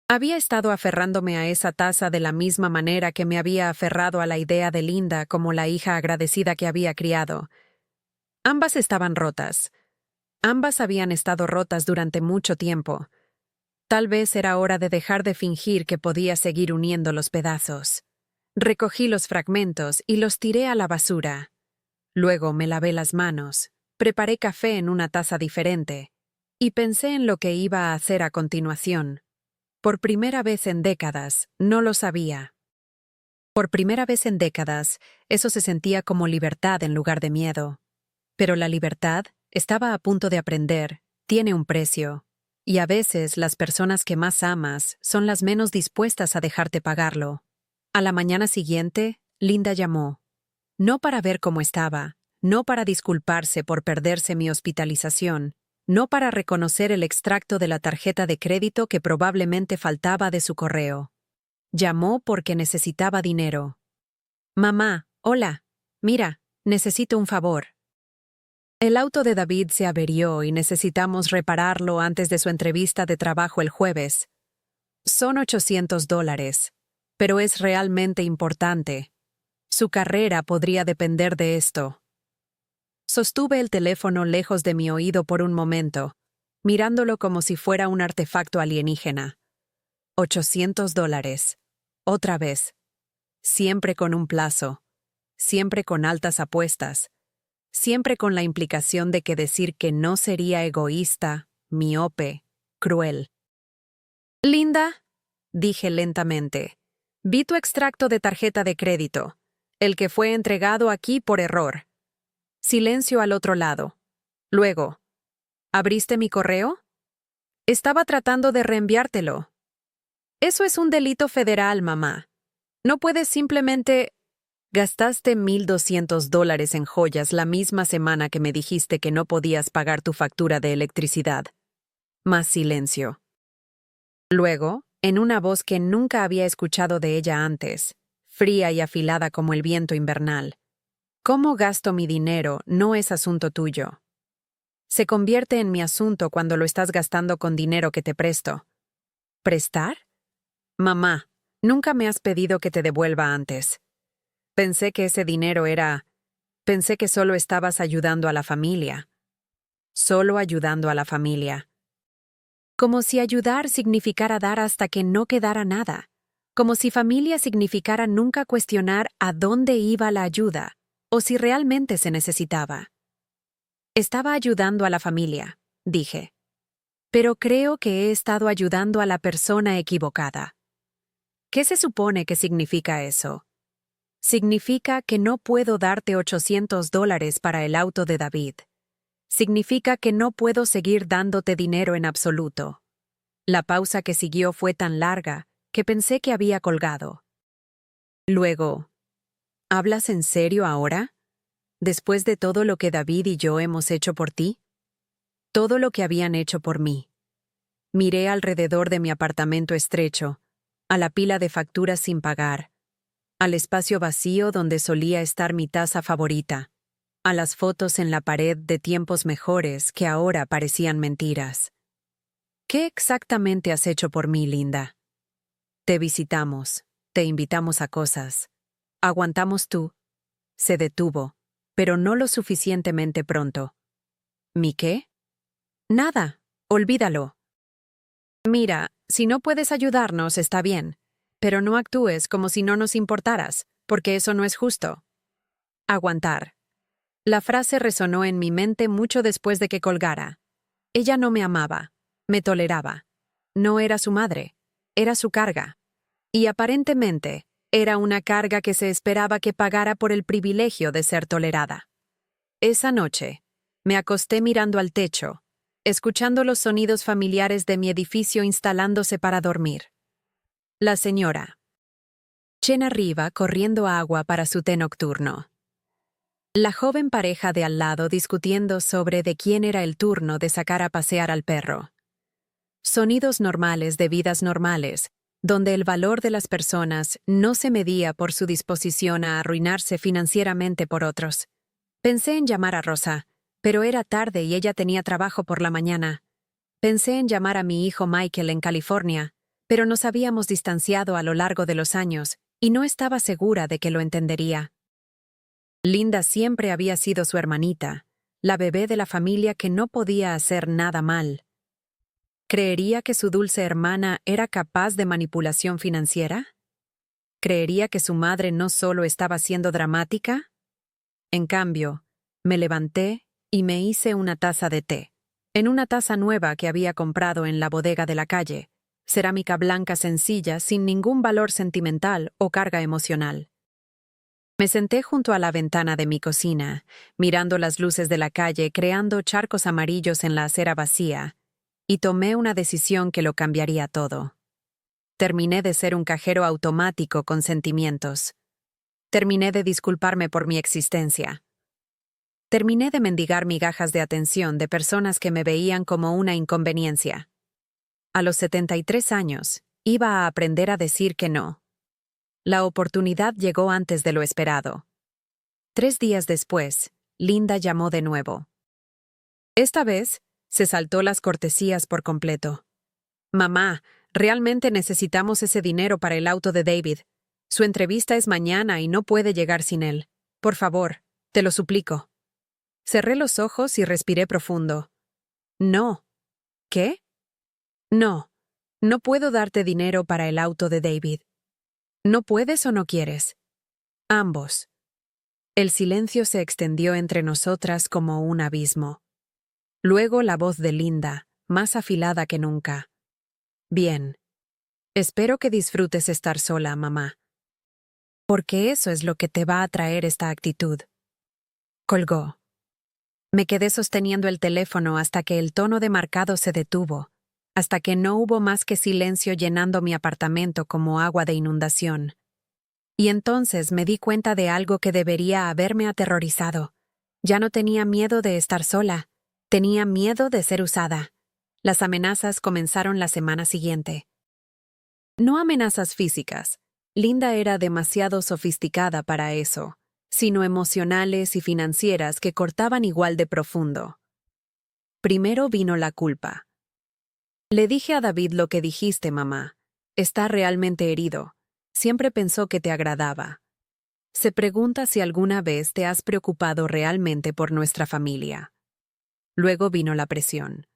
Había estado aferrándome a esa taza de la misma manera que me había aferrado a la idea de Linda como la hija agradecida que había criado. Ambas estaban rotas. Ambas habían estado rotas durante mucho tiempo. Tal vez era hora de dejar de fingir que podía seguir uniendo los pedazos. Recogí los fragmentos y los tiré a la basura. Luego me lavé las manos, preparé café en una taza diferente, y pensé en lo que iba a hacer a continuación. Por primera vez en décadas, no lo sabía. Por primera vez en décadas, eso se sentía como libertad en lugar de miedo. Pero la libertad, estaba a punto de aprender, tiene un precio. Y a veces las personas que más amas son las menos dispuestas a dejarte pagarlo. A la mañana siguiente, Linda llamó. No para ver cómo estaba, no para disculparse por perderse mi hospitalización, no para reconocer el extracto de la tarjeta de crédito que probablemente faltaba de su correo. Llamó porque necesitaba dinero. Mamá, hola, mira, necesito un favor. El auto de David se averió y necesitamos repararlo antes de su entrevista de trabajo el jueves. Son $800, pero es realmente importante. Su carrera podría depender de esto. Sostuve el teléfono lejos de mi oído por un momento, mirándolo como si fuera un artefacto alienígena. $800. Otra vez. Siempre con un plazo. Siempre con altas apuestas. Siempre con la implicación de que decir que no sería egoísta, miope, cruel. Linda, dije lentamente, vi tu extracto de tarjeta de crédito, el que fue entregado aquí por error. Silencio al otro lado. Luego, ¿abriste mi correo? Estaba tratando de reenviártelo. Eso es un delito federal, mamá. No puedes simplemente... Gastaste $1,200 en joyas la misma semana que me dijiste que no podías pagar tu factura de electricidad. Más silencio. Luego, en una voz que nunca había escuchado de ella antes, fría y afilada como el viento invernal. Cómo gasto mi dinero no es asunto tuyo. Se convierte en mi asunto cuando lo estás gastando con dinero que te presto. ¿Prestar? Mamá, nunca me has pedido que te devuelva antes. Pensé que ese dinero era... Pensé que solo estabas ayudando a la familia. Solo ayudando a la familia. Como si ayudar significara dar hasta que no quedara nada. Como si familia significara nunca cuestionar a dónde iba la ayuda, o si realmente se necesitaba. Estaba ayudando a la familia, dije. Pero creo que he estado ayudando a la persona equivocada. ¿Qué se supone que significa eso? Significa que no puedo darte $800 para el auto de David. Significa que no puedo seguir dándote dinero en absoluto. La pausa que siguió fue tan larga que pensé que había colgado. Luego, ¿hablas en serio ahora? ¿Después de todo lo que David y yo hemos hecho por ti? Todo lo que habían hecho por mí. Miré alrededor de mi apartamento estrecho, a la pila de facturas sin pagar, al espacio vacío donde solía estar mi taza favorita, a las fotos en la pared de tiempos mejores que ahora parecían mentiras. ¿Qué exactamente has hecho por mí, linda? Te visitamos, te invitamos a cosas. Aguantamos tú. Se detuvo, pero no lo suficientemente pronto. ¿Mi qué? Nada, olvídalo. Mira, si no puedes ayudarnos, está bien. Pero no actúes como si no nos importaras, porque eso no es justo. Aguantar. La frase resonó en mi mente mucho después de que colgara. Ella no me amaba, me toleraba. No era su madre, era su carga. Y aparentemente, era una carga que se esperaba que pagara por el privilegio de ser tolerada. Esa noche, me acosté mirando al techo, escuchando los sonidos familiares de mi edificio instalándose para dormir. La señora. Chen arriba corriendo agua para su té nocturno. La joven pareja de al lado discutiendo sobre de quién era el turno de sacar a pasear al perro. Sonidos normales de vidas normales, donde el valor de las personas no se medía por su disposición a arruinarse financieramente por otros. Pensé en llamar a Rosa, pero era tarde y ella tenía trabajo por la mañana. Pensé en llamar a mi hijo Michael en California, pero nos habíamos distanciado a lo largo de los años y no estaba segura de que lo entendería. Linda siempre había sido su hermanita, la bebé de la familia que no podía hacer nada mal. ¿Creería que su dulce hermana era capaz de manipulación financiera? ¿Creería que su madre no solo estaba siendo dramática? En cambio, me levanté y me hice una taza de té, en una taza nueva que había comprado en la bodega de la calle, cerámica blanca sencilla sin ningún valor sentimental o carga emocional. Me senté junto a la ventana de mi cocina, mirando las luces de la calle creando charcos amarillos en la acera vacía, y tomé una decisión que lo cambiaría todo. Terminé de ser un cajero automático con sentimientos. Terminé de disculparme por mi existencia. Terminé de mendigar migajas de atención de personas que me veían como una inconveniencia. A los 73 años, iba a aprender a decir que no. La oportunidad llegó antes de lo esperado. 3 días después, Linda llamó de nuevo. Esta vez, se saltó las cortesías por completo. Mamá, realmente necesitamos ese dinero para el auto de David. Su entrevista es mañana y no puede llegar sin él. Por favor, te lo suplico. Cerré los ojos y respiré profundo. No. ¿Qué? No. No puedo darte dinero para el auto de David. ¿No puedes o no quieres? Ambos. El silencio se extendió entre nosotras como un abismo. Luego la voz de Linda, más afilada que nunca. Bien. Espero que disfrutes estar sola, mamá. Porque eso es lo que te va a traer esta actitud. Colgó. Me quedé sosteniendo el teléfono hasta que el tono demarcado se detuvo, hasta que no hubo más que silencio llenando mi apartamento como agua de inundación. Y entonces me di cuenta de algo que debería haberme aterrorizado. Ya no tenía miedo de estar sola, tenía miedo de ser usada. Las amenazas comenzaron la semana siguiente. No amenazas físicas. Linda era demasiado sofisticada para eso, sino emocionales y financieras que cortaban igual de profundo. Primero vino la culpa. Le dije a David lo que dijiste, mamá. Está realmente herido. Siempre pensó que te agradaba. Se pregunta si alguna vez te has preocupado realmente por nuestra familia. Luego vino la presión.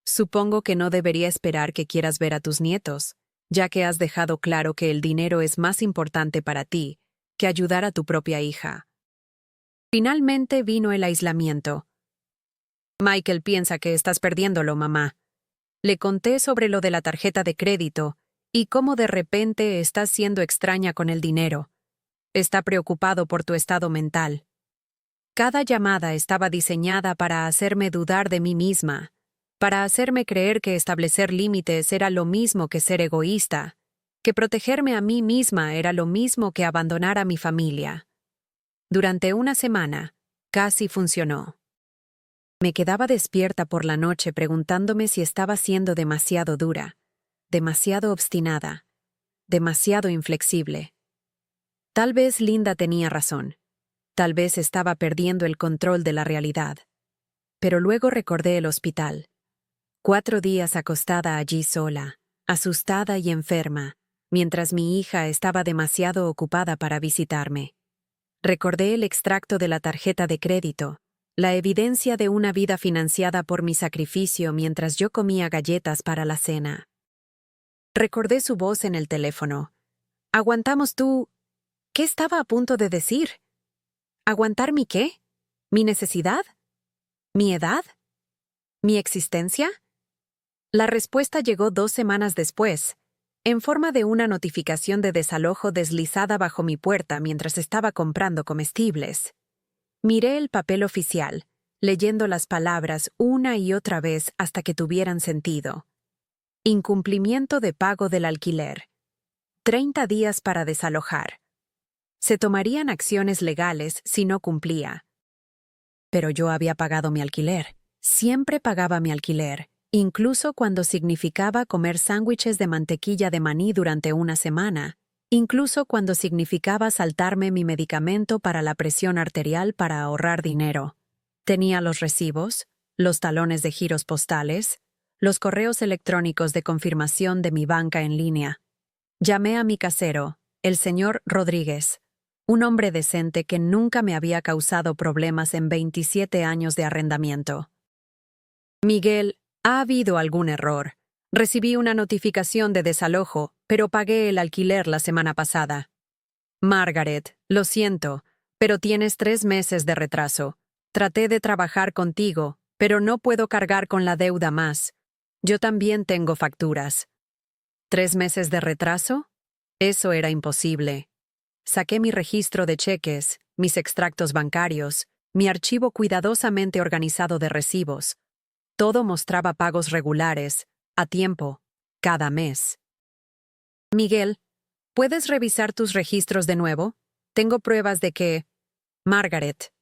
Supongo que no debería esperar que quieras ver a tus nietos, ya que has dejado claro que el dinero es más importante para ti que ayudar a tu propia hija. Finalmente vino el aislamiento. Michael piensa que estás perdiéndolo, mamá. Le conté sobre lo de la tarjeta de crédito y cómo de repente estás siendo extraña con el dinero. Está preocupado por tu estado mental. Cada llamada estaba diseñada para hacerme dudar de mí misma, para hacerme creer que establecer límites era lo mismo que ser egoísta, que protegerme a mí misma era lo mismo que abandonar a mi familia. Durante una semana, casi funcionó. Me quedaba despierta por la noche preguntándome si estaba siendo demasiado dura, demasiado obstinada, demasiado inflexible. Tal vez Linda tenía razón. Tal vez estaba perdiendo el control de la realidad. Pero luego recordé el hospital. 4 días acostada allí sola, asustada y enferma, mientras mi hija estaba demasiado ocupada para visitarme. Recordé el extracto de la tarjeta de crédito, la evidencia de una vida financiada por mi sacrificio mientras yo comía galletas para la cena. Recordé su voz en el teléfono. «Aguantamos tú». ¿Qué estaba a punto de decir? ¿Aguantar mi qué? ¿Mi necesidad? ¿Mi edad? ¿Mi existencia? La respuesta llegó 2 semanas después, en forma de una notificación de desalojo deslizada bajo mi puerta mientras estaba comprando comestibles. Miré el papel oficial, leyendo las palabras una y otra vez hasta que tuvieran sentido. Incumplimiento de pago del alquiler. 30 días para desalojar. Se tomarían acciones legales si no cumplía. Pero yo había pagado mi alquiler. Siempre pagaba mi alquiler, incluso cuando significaba comer sándwiches de mantequilla de maní durante una semana, incluso cuando significaba saltarme mi medicamento para la presión arterial para ahorrar dinero. Tenía los recibos, los talones de giros postales, los correos electrónicos de confirmación de mi banca en línea. Llamé a mi casero, el señor Rodríguez, un hombre decente que nunca me había causado problemas en 27 años de arrendamiento. Miguel, ha habido algún error. Recibí una notificación de desalojo, pero pagué el alquiler la semana pasada. Margaret, lo siento, pero tienes 3 meses de retraso. Traté de trabajar contigo, pero no puedo cargar con la deuda más. Yo también tengo facturas. ¿3 meses de retraso? Eso era imposible. Saqué mi registro de cheques, mis extractos bancarios, mi archivo cuidadosamente organizado de recibos. Todo mostraba pagos regulares, a tiempo, cada mes. Miguel, ¿puedes revisar tus registros de nuevo? Tengo pruebas de que... Margaret.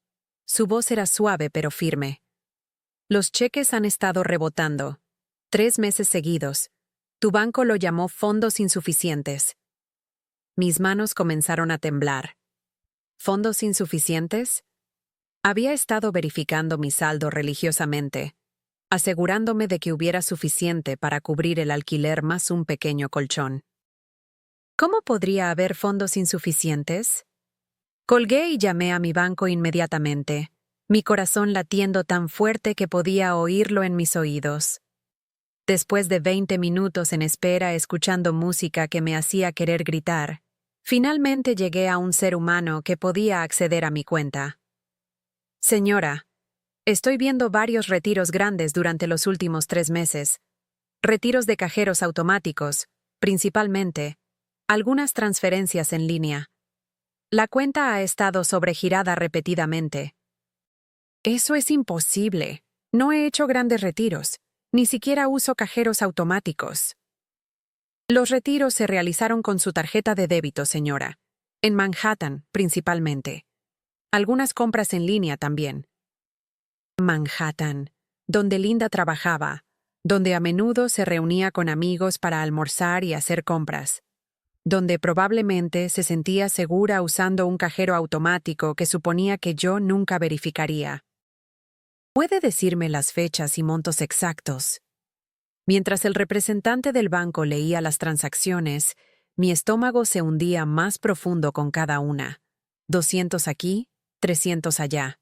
Su voz era suave pero firme. Los cheques han estado rebotando. 3 meses seguidos. Tu banco lo llamó fondos insuficientes. Mis manos comenzaron a temblar. ¿Fondos insuficientes? Había estado verificando mi saldo religiosamente, asegurándome de que hubiera suficiente para cubrir el alquiler más un pequeño colchón. ¿Cómo podría haber fondos insuficientes? Colgué y llamé a mi banco inmediatamente. mi corazón latiendo tan fuerte que podía oírlo en mis oídos. Después de 20 minutos en espera escuchando música que me hacía querer gritar, finalmente llegué a un ser humano que podía acceder a mi cuenta. Señora, estoy viendo varios retiros grandes durante los últimos 3 meses. Retiros de cajeros automáticos, principalmente. Algunas transferencias en línea. La cuenta ha estado sobregirada repetidamente. Eso es imposible. No he hecho grandes retiros. Ni siquiera uso cajeros automáticos. Los retiros se realizaron con su tarjeta de débito, señora. En Manhattan, principalmente. Algunas compras en línea también. Manhattan, donde Linda trabajaba, donde a menudo se reunía con amigos para almorzar y hacer compras, donde probablemente se sentía segura usando un cajero automático que suponía que yo nunca verificaría. ¿Puede decirme las fechas y montos exactos? Mientras el representante del banco leía las transacciones, mi estómago se hundía más profundo con cada una. 200 aquí, 300 allá.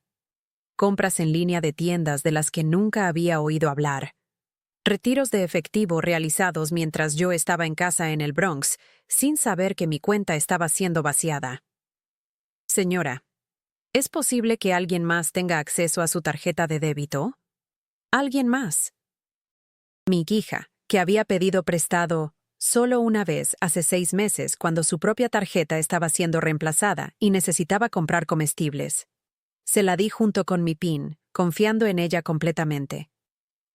Compras en línea de tiendas de las que nunca había oído hablar. Retiros de efectivo realizados mientras yo estaba en casa en el Bronx, sin saber que mi cuenta estaba siendo vaciada. Señora, ¿es posible que alguien más tenga acceso a su tarjeta de débito? ¿Alguien más? Mi hija, que había pedido prestado solo una vez hace 6 meses cuando su propia tarjeta estaba siendo reemplazada y necesitaba comprar comestibles. Se la di junto con mi PIN, confiando en ella completamente.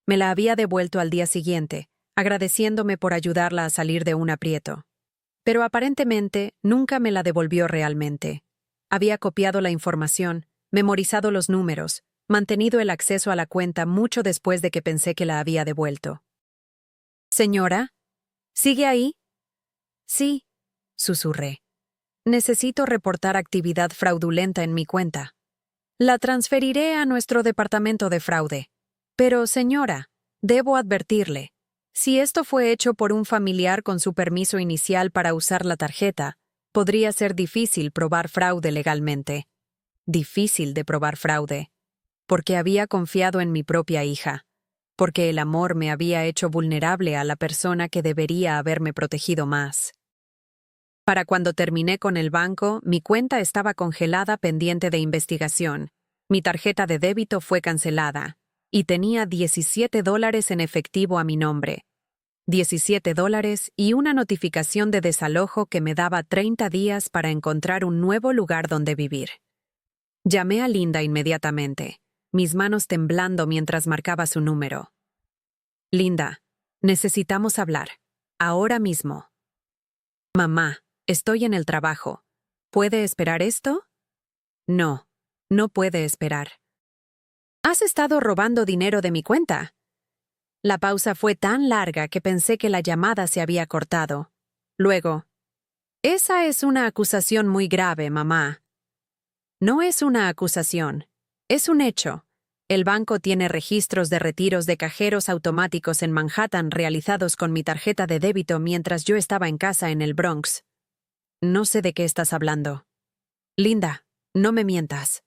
Me la había devuelto al día siguiente, agradeciéndome por ayudarla a salir de un aprieto. Pero aparentemente nunca me la devolvió realmente. Había copiado la información, memorizado los números, mantenido el acceso a la cuenta mucho después de que pensé que la había devuelto. Señora, ¿sigue ahí? Sí, susurré. Necesito reportar actividad fraudulenta en mi cuenta. La transferiré a nuestro departamento de fraude. Pero, señora, debo advertirle, si esto fue hecho por un familiar con su permiso inicial para usar la tarjeta, podría ser difícil probar fraude legalmente. Difícil de probar fraude. Porque había confiado en mi propia hija. Porque el amor me había hecho vulnerable a la persona que debería haberme protegido más. Para cuando terminé con el banco, mi cuenta estaba congelada pendiente de investigación. Mi tarjeta de débito fue cancelada. Y tenía $17 en efectivo a mi nombre. $17 y una notificación de desalojo que me daba 30 días para encontrar un nuevo lugar donde vivir. Llamé a Linda inmediatamente, mis manos temblando mientras marcaba su número. Linda, necesitamos hablar. Ahora mismo. Mamá, estoy en el trabajo. ¿Puede esperar esto? No, no puede esperar. ¿Has estado robando dinero de mi cuenta? La pausa fue tan larga que pensé que la llamada se había cortado. Luego, esa es una acusación muy grave, mamá. No es una acusación, es un hecho. El banco tiene registros de retiros de cajeros automáticos en Manhattan realizados con mi tarjeta de débito mientras yo estaba en casa en el Bronx. No sé de qué estás hablando. Linda, no me mientas.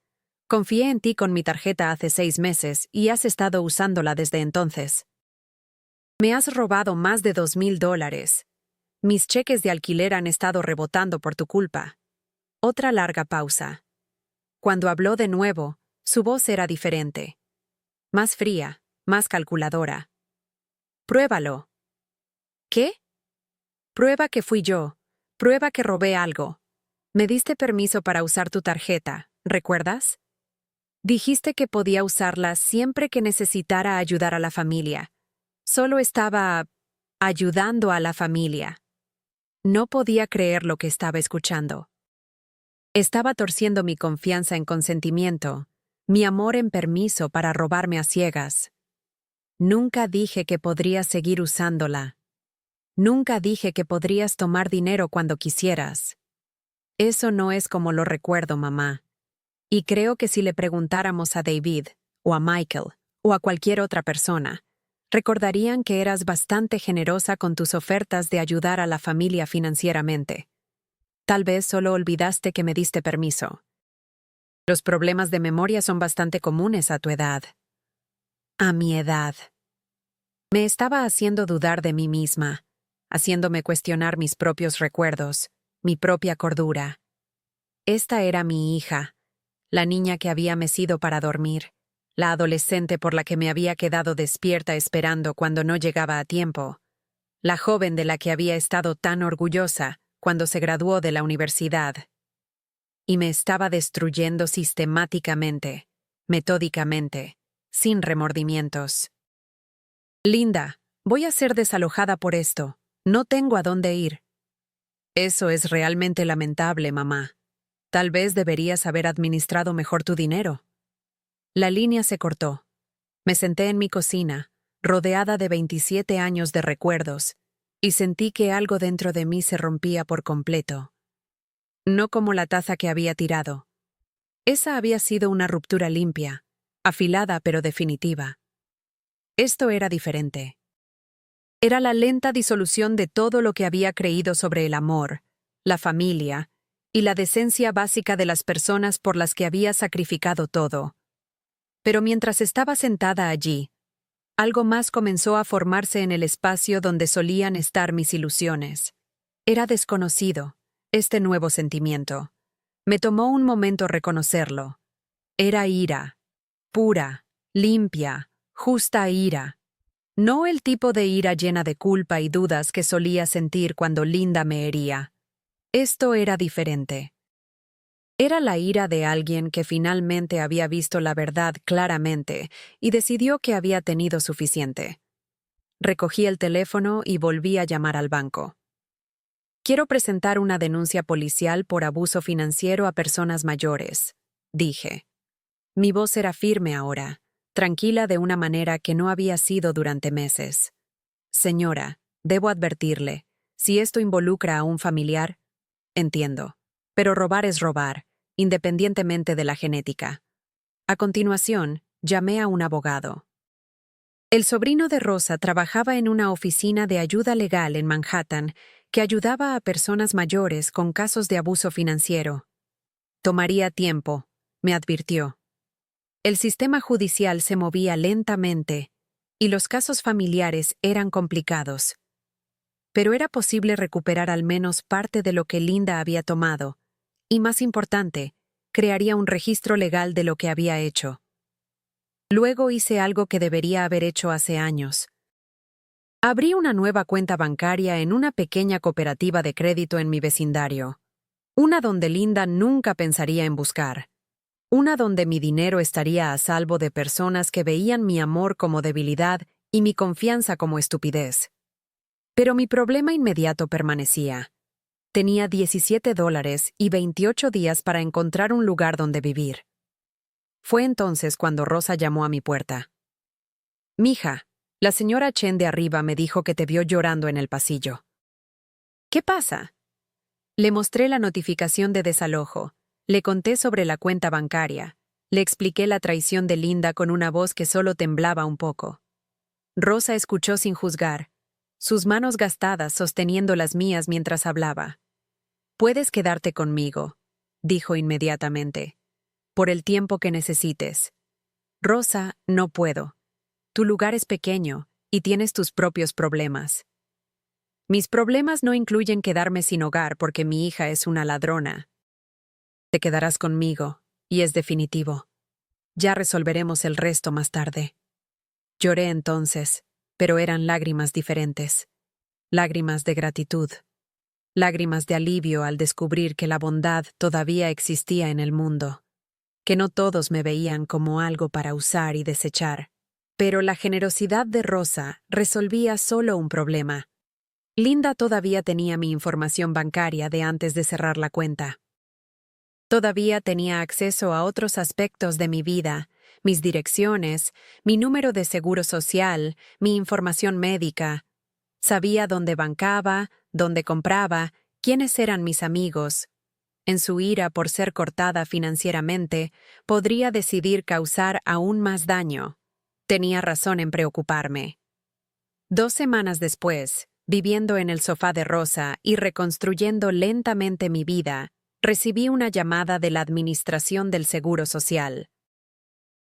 Confié en ti con mi tarjeta hace 6 meses y has estado usándola desde entonces. Me has robado más de $2,000. Mis cheques de alquiler han estado rebotando por tu culpa. Otra larga pausa. Cuando habló de nuevo, su voz era diferente. Más fría, más calculadora. Pruébalo. ¿Qué? Prueba que fui yo. Prueba que robé algo. Me diste permiso para usar tu tarjeta, ¿recuerdas? Dijiste que podía usarla siempre que necesitara ayudar a la familia. Solo estaba ayudando a la familia. No podía creer lo que estaba escuchando. Estaba torciendo mi confianza en consentimiento, mi amor en permiso para robarme a ciegas. Nunca dije que podrías seguir usándola. Nunca dije que podrías tomar dinero cuando quisieras. Eso no es como lo recuerdo, mamá. Y creo que si le preguntáramos a David, o a Michael, o a cualquier otra persona, recordarían que eras bastante generosa con tus ofertas de ayudar a la familia financieramente. Tal vez solo olvidaste que me diste permiso. Los problemas de memoria son bastante comunes a tu edad. A mi edad. Me estaba haciendo dudar de mí misma, haciéndome cuestionar mis propios recuerdos, mi propia cordura. Esta era mi hija, la niña que había mecido para dormir, la adolescente por la que me había quedado despierta esperando cuando no llegaba a tiempo, la joven de la que había estado tan orgullosa cuando se graduó de la universidad. Y me estaba destruyendo sistemáticamente, metódicamente, sin remordimientos. Linda, voy a ser desalojada por esto. No tengo a dónde ir. Eso es realmente lamentable, mamá. Tal vez deberías haber administrado mejor tu dinero. La línea se cortó. Me senté en mi cocina, rodeada de 27 años de recuerdos, y sentí que algo dentro de mí se rompía por completo. No como la taza que había tirado. Esa había sido una ruptura limpia, afilada pero definitiva. Esto era diferente. Era la lenta disolución de todo lo que había creído sobre el amor, la familia y la decencia básica de las personas por las que había sacrificado todo. Pero mientras estaba sentada allí, algo más comenzó a formarse en el espacio donde solían estar mis ilusiones. Era desconocido, este nuevo sentimiento. Me tomó un momento reconocerlo. Era ira, pura, limpia, justa ira. No el tipo de ira llena de culpa y dudas que solía sentir cuando Linda me hería. Esto era diferente. Era la ira de alguien que finalmente había visto la verdad claramente y decidió que había tenido suficiente. Recogí el teléfono y volví a llamar al banco. Quiero presentar una denuncia policial por abuso financiero a personas mayores, dije. Mi voz era firme ahora, tranquila de una manera que no había sido durante meses. Señora, debo advertirle, si esto involucra a un familiar, entiendo. Pero robar es robar, independientemente de la genética. A continuación, llamé a un abogado. El sobrino de Rosa trabajaba en una oficina de ayuda legal en Manhattan que ayudaba a personas mayores con casos de abuso financiero. Tomaría tiempo, me advirtió. El sistema judicial se movía lentamente y los casos familiares eran complicados. Pero era posible recuperar al menos parte de lo que Linda había tomado, y más importante, crearía un registro legal de lo que había hecho. Luego hice algo que debería haber hecho hace años. Abrí una nueva cuenta bancaria en una pequeña cooperativa de crédito en mi vecindario, una donde Linda nunca pensaría en buscar. Una donde mi dinero estaría a salvo de personas que veían mi amor como debilidad y mi confianza como estupidez. Pero mi problema inmediato permanecía. Tenía $17 y 28 días para encontrar un lugar donde vivir. Fue entonces cuando Rosa llamó a mi puerta. «Mija, la señora Chen de arriba me dijo que te vio llorando en el pasillo». «¿Qué pasa?» Le mostré la notificación de desalojo. Le conté sobre la cuenta bancaria. Le expliqué la traición de Linda con una voz que solo temblaba un poco. Rosa escuchó sin juzgar, sus manos gastadas sosteniendo las mías mientras hablaba. «Puedes quedarte conmigo», dijo inmediatamente, «por el tiempo que necesites». «Rosa, no puedo. Tu lugar es pequeño y tienes tus propios problemas». «Mis problemas no incluyen quedarme sin hogar porque mi hija es una ladrona». «Te quedarás conmigo, y es definitivo. Ya resolveremos el resto más tarde». Lloré entonces, pero eran lágrimas diferentes. Lágrimas de gratitud. Lágrimas de alivio al descubrir que la bondad todavía existía en el mundo. Que no todos me veían como algo para usar y desechar. Pero la generosidad de Rosa resolvía solo un problema. Linda todavía tenía mi información bancaria de antes de cerrar la cuenta. Todavía tenía acceso a otros aspectos de mi vida, mis direcciones, mi número de seguro social, mi información médica. Sabía dónde bancaba, dónde compraba, quiénes eran mis amigos. En su ira por ser cortada financieramente, podría decidir causar aún más daño. Tenía razón en preocuparme. 2 semanas después, viviendo en el sofá de Rosa y reconstruyendo lentamente mi vida, recibí una llamada de la Administración del Seguro Social.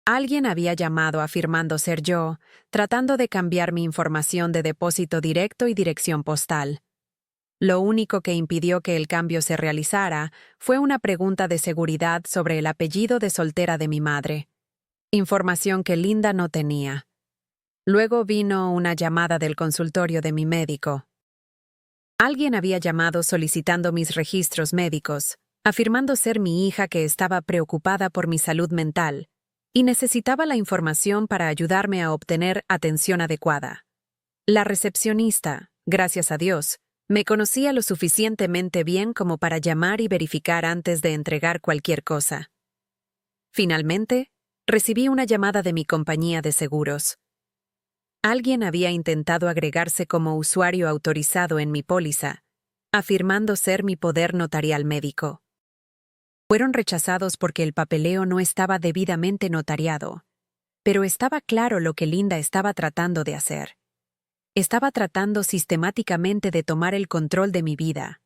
Alguien había llamado afirmando ser yo, tratando de cambiar mi información de depósito directo y dirección postal. Lo único que impidió que el cambio se realizara fue una pregunta de seguridad sobre el apellido de soltera de mi madre. Información que Linda no tenía. Luego vino una llamada del consultorio de mi médico. Alguien había llamado solicitando mis registros médicos, afirmando ser mi hija que estaba preocupada por mi salud mental y necesitaba la información para ayudarme a obtener atención adecuada. La recepcionista, gracias a Dios, me conocía lo suficientemente bien como para llamar y verificar antes de entregar cualquier cosa. Finalmente, recibí una llamada de mi compañía de seguros. Alguien había intentado agregarse como usuario autorizado en mi póliza, afirmando ser mi poder notarial médico. Fueron rechazados porque el papeleo no estaba debidamente notariado, pero estaba claro lo que Linda estaba tratando de hacer. Estaba tratando sistemáticamente de tomar el control de mi vida,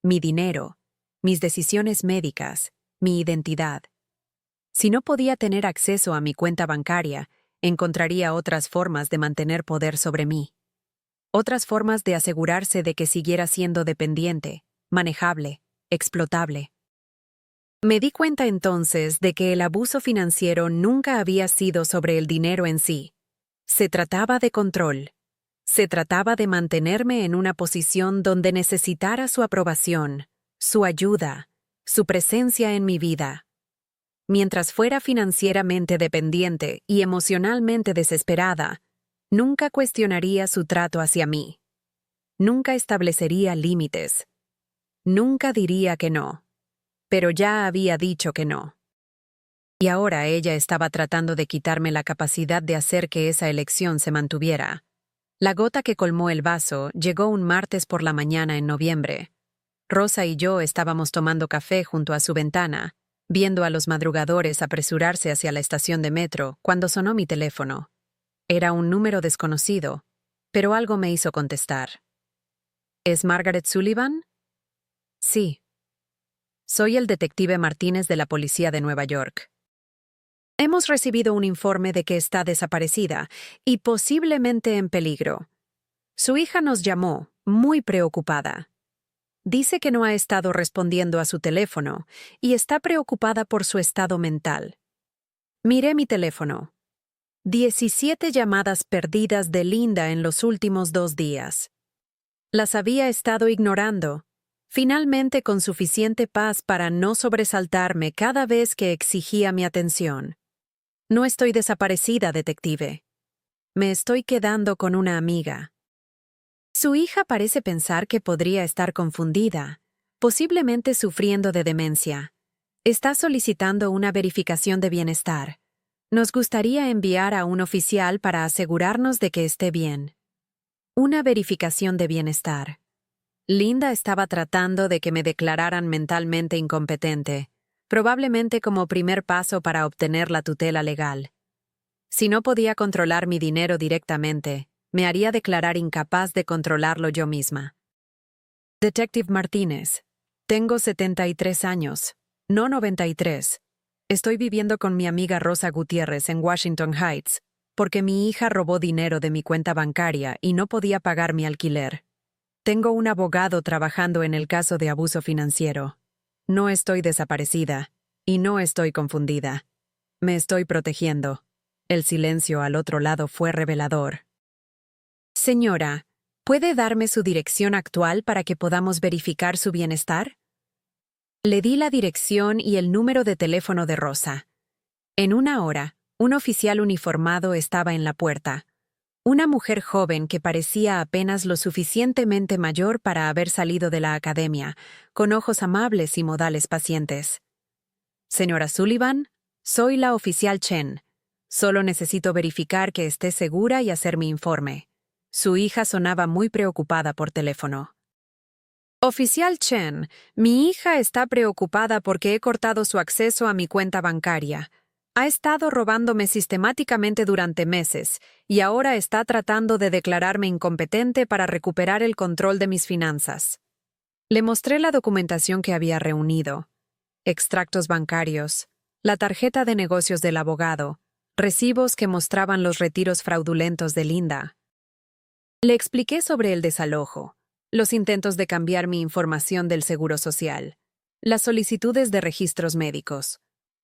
mi dinero, mis decisiones médicas, mi identidad. Si no podía tener acceso a mi cuenta bancaria, encontraría otras formas de mantener poder sobre mí. Otras formas de asegurarse de que siguiera siendo dependiente, manejable, explotable. Me di cuenta entonces de que el abuso financiero nunca había sido sobre el dinero en sí. Se trataba de control. Se trataba de mantenerme en una posición donde necesitara su aprobación, su ayuda, su presencia en mi vida. Mientras fuera financieramente dependiente y emocionalmente desesperada, nunca cuestionaría su trato hacia mí. Nunca establecería límites. Nunca diría que no. Pero ya había dicho que no. Y ahora ella estaba tratando de quitarme la capacidad de hacer que esa elección se mantuviera. La gota que colmó el vaso llegó un martes por la mañana en noviembre. Rosa y yo estábamos tomando café junto a su ventana, viendo a los madrugadores apresurarse hacia la estación de metro cuando sonó mi teléfono. Era un número desconocido, pero algo me hizo contestar. ¿Es Margaret Sullivan? Sí. Soy el detective Martínez de la Policía de Nueva York. Hemos recibido un informe de que está desaparecida y posiblemente en peligro. Su hija nos llamó, muy preocupada. Dice que no ha estado respondiendo a su teléfono y está preocupada por su estado mental. Miré mi teléfono. 17 llamadas perdidas de Linda en los últimos 2 días. Las había estado ignorando, finalmente con suficiente paz para no sobresaltarme cada vez que exigía mi atención. No estoy desaparecida, detective. Me estoy quedando con una amiga. Su hija parece pensar que podría estar confundida, posiblemente sufriendo de demencia. Está solicitando una verificación de bienestar. Nos gustaría enviar a un oficial para asegurarnos de que esté bien. Una verificación de bienestar. Linda estaba tratando de que me declararan mentalmente incompetente, probablemente como primer paso para obtener la tutela legal. Si no podía controlar mi dinero directamente, me haría declarar incapaz de controlarlo yo misma. Detective Martínez, tengo 73 años, no 93. Estoy viviendo con mi amiga Rosa Gutiérrez en Washington Heights, porque mi hija robó dinero de mi cuenta bancaria y no podía pagar mi alquiler. Tengo un abogado trabajando en el caso de abuso financiero. No estoy desaparecida, y no estoy confundida. Me estoy protegiendo. El silencio al otro lado fue revelador. Señora, ¿puede darme su dirección actual para que podamos verificar su bienestar? Le di la dirección y el número de teléfono de Rosa. En 1 hora, un oficial uniformado estaba en la puerta. Una mujer joven que parecía apenas lo suficientemente mayor para haber salido de la academia, con ojos amables y modales pacientes. Señora Sullivan, soy la oficial Chen. Solo necesito verificar que esté segura y hacer mi informe. Su hija sonaba muy preocupada por teléfono. Oficial Chen, mi hija está preocupada porque he cortado su acceso a mi cuenta bancaria. Ha estado robándome sistemáticamente durante meses y ahora está tratando de declararme incompetente para recuperar el control de mis finanzas. Le mostré la documentación que había reunido. extractos bancarios, la tarjeta de negocios del abogado, recibos que mostraban los retiros fraudulentos de Linda. Le expliqué sobre el desalojo, los intentos de cambiar mi información del Seguro Social, las solicitudes de registros médicos.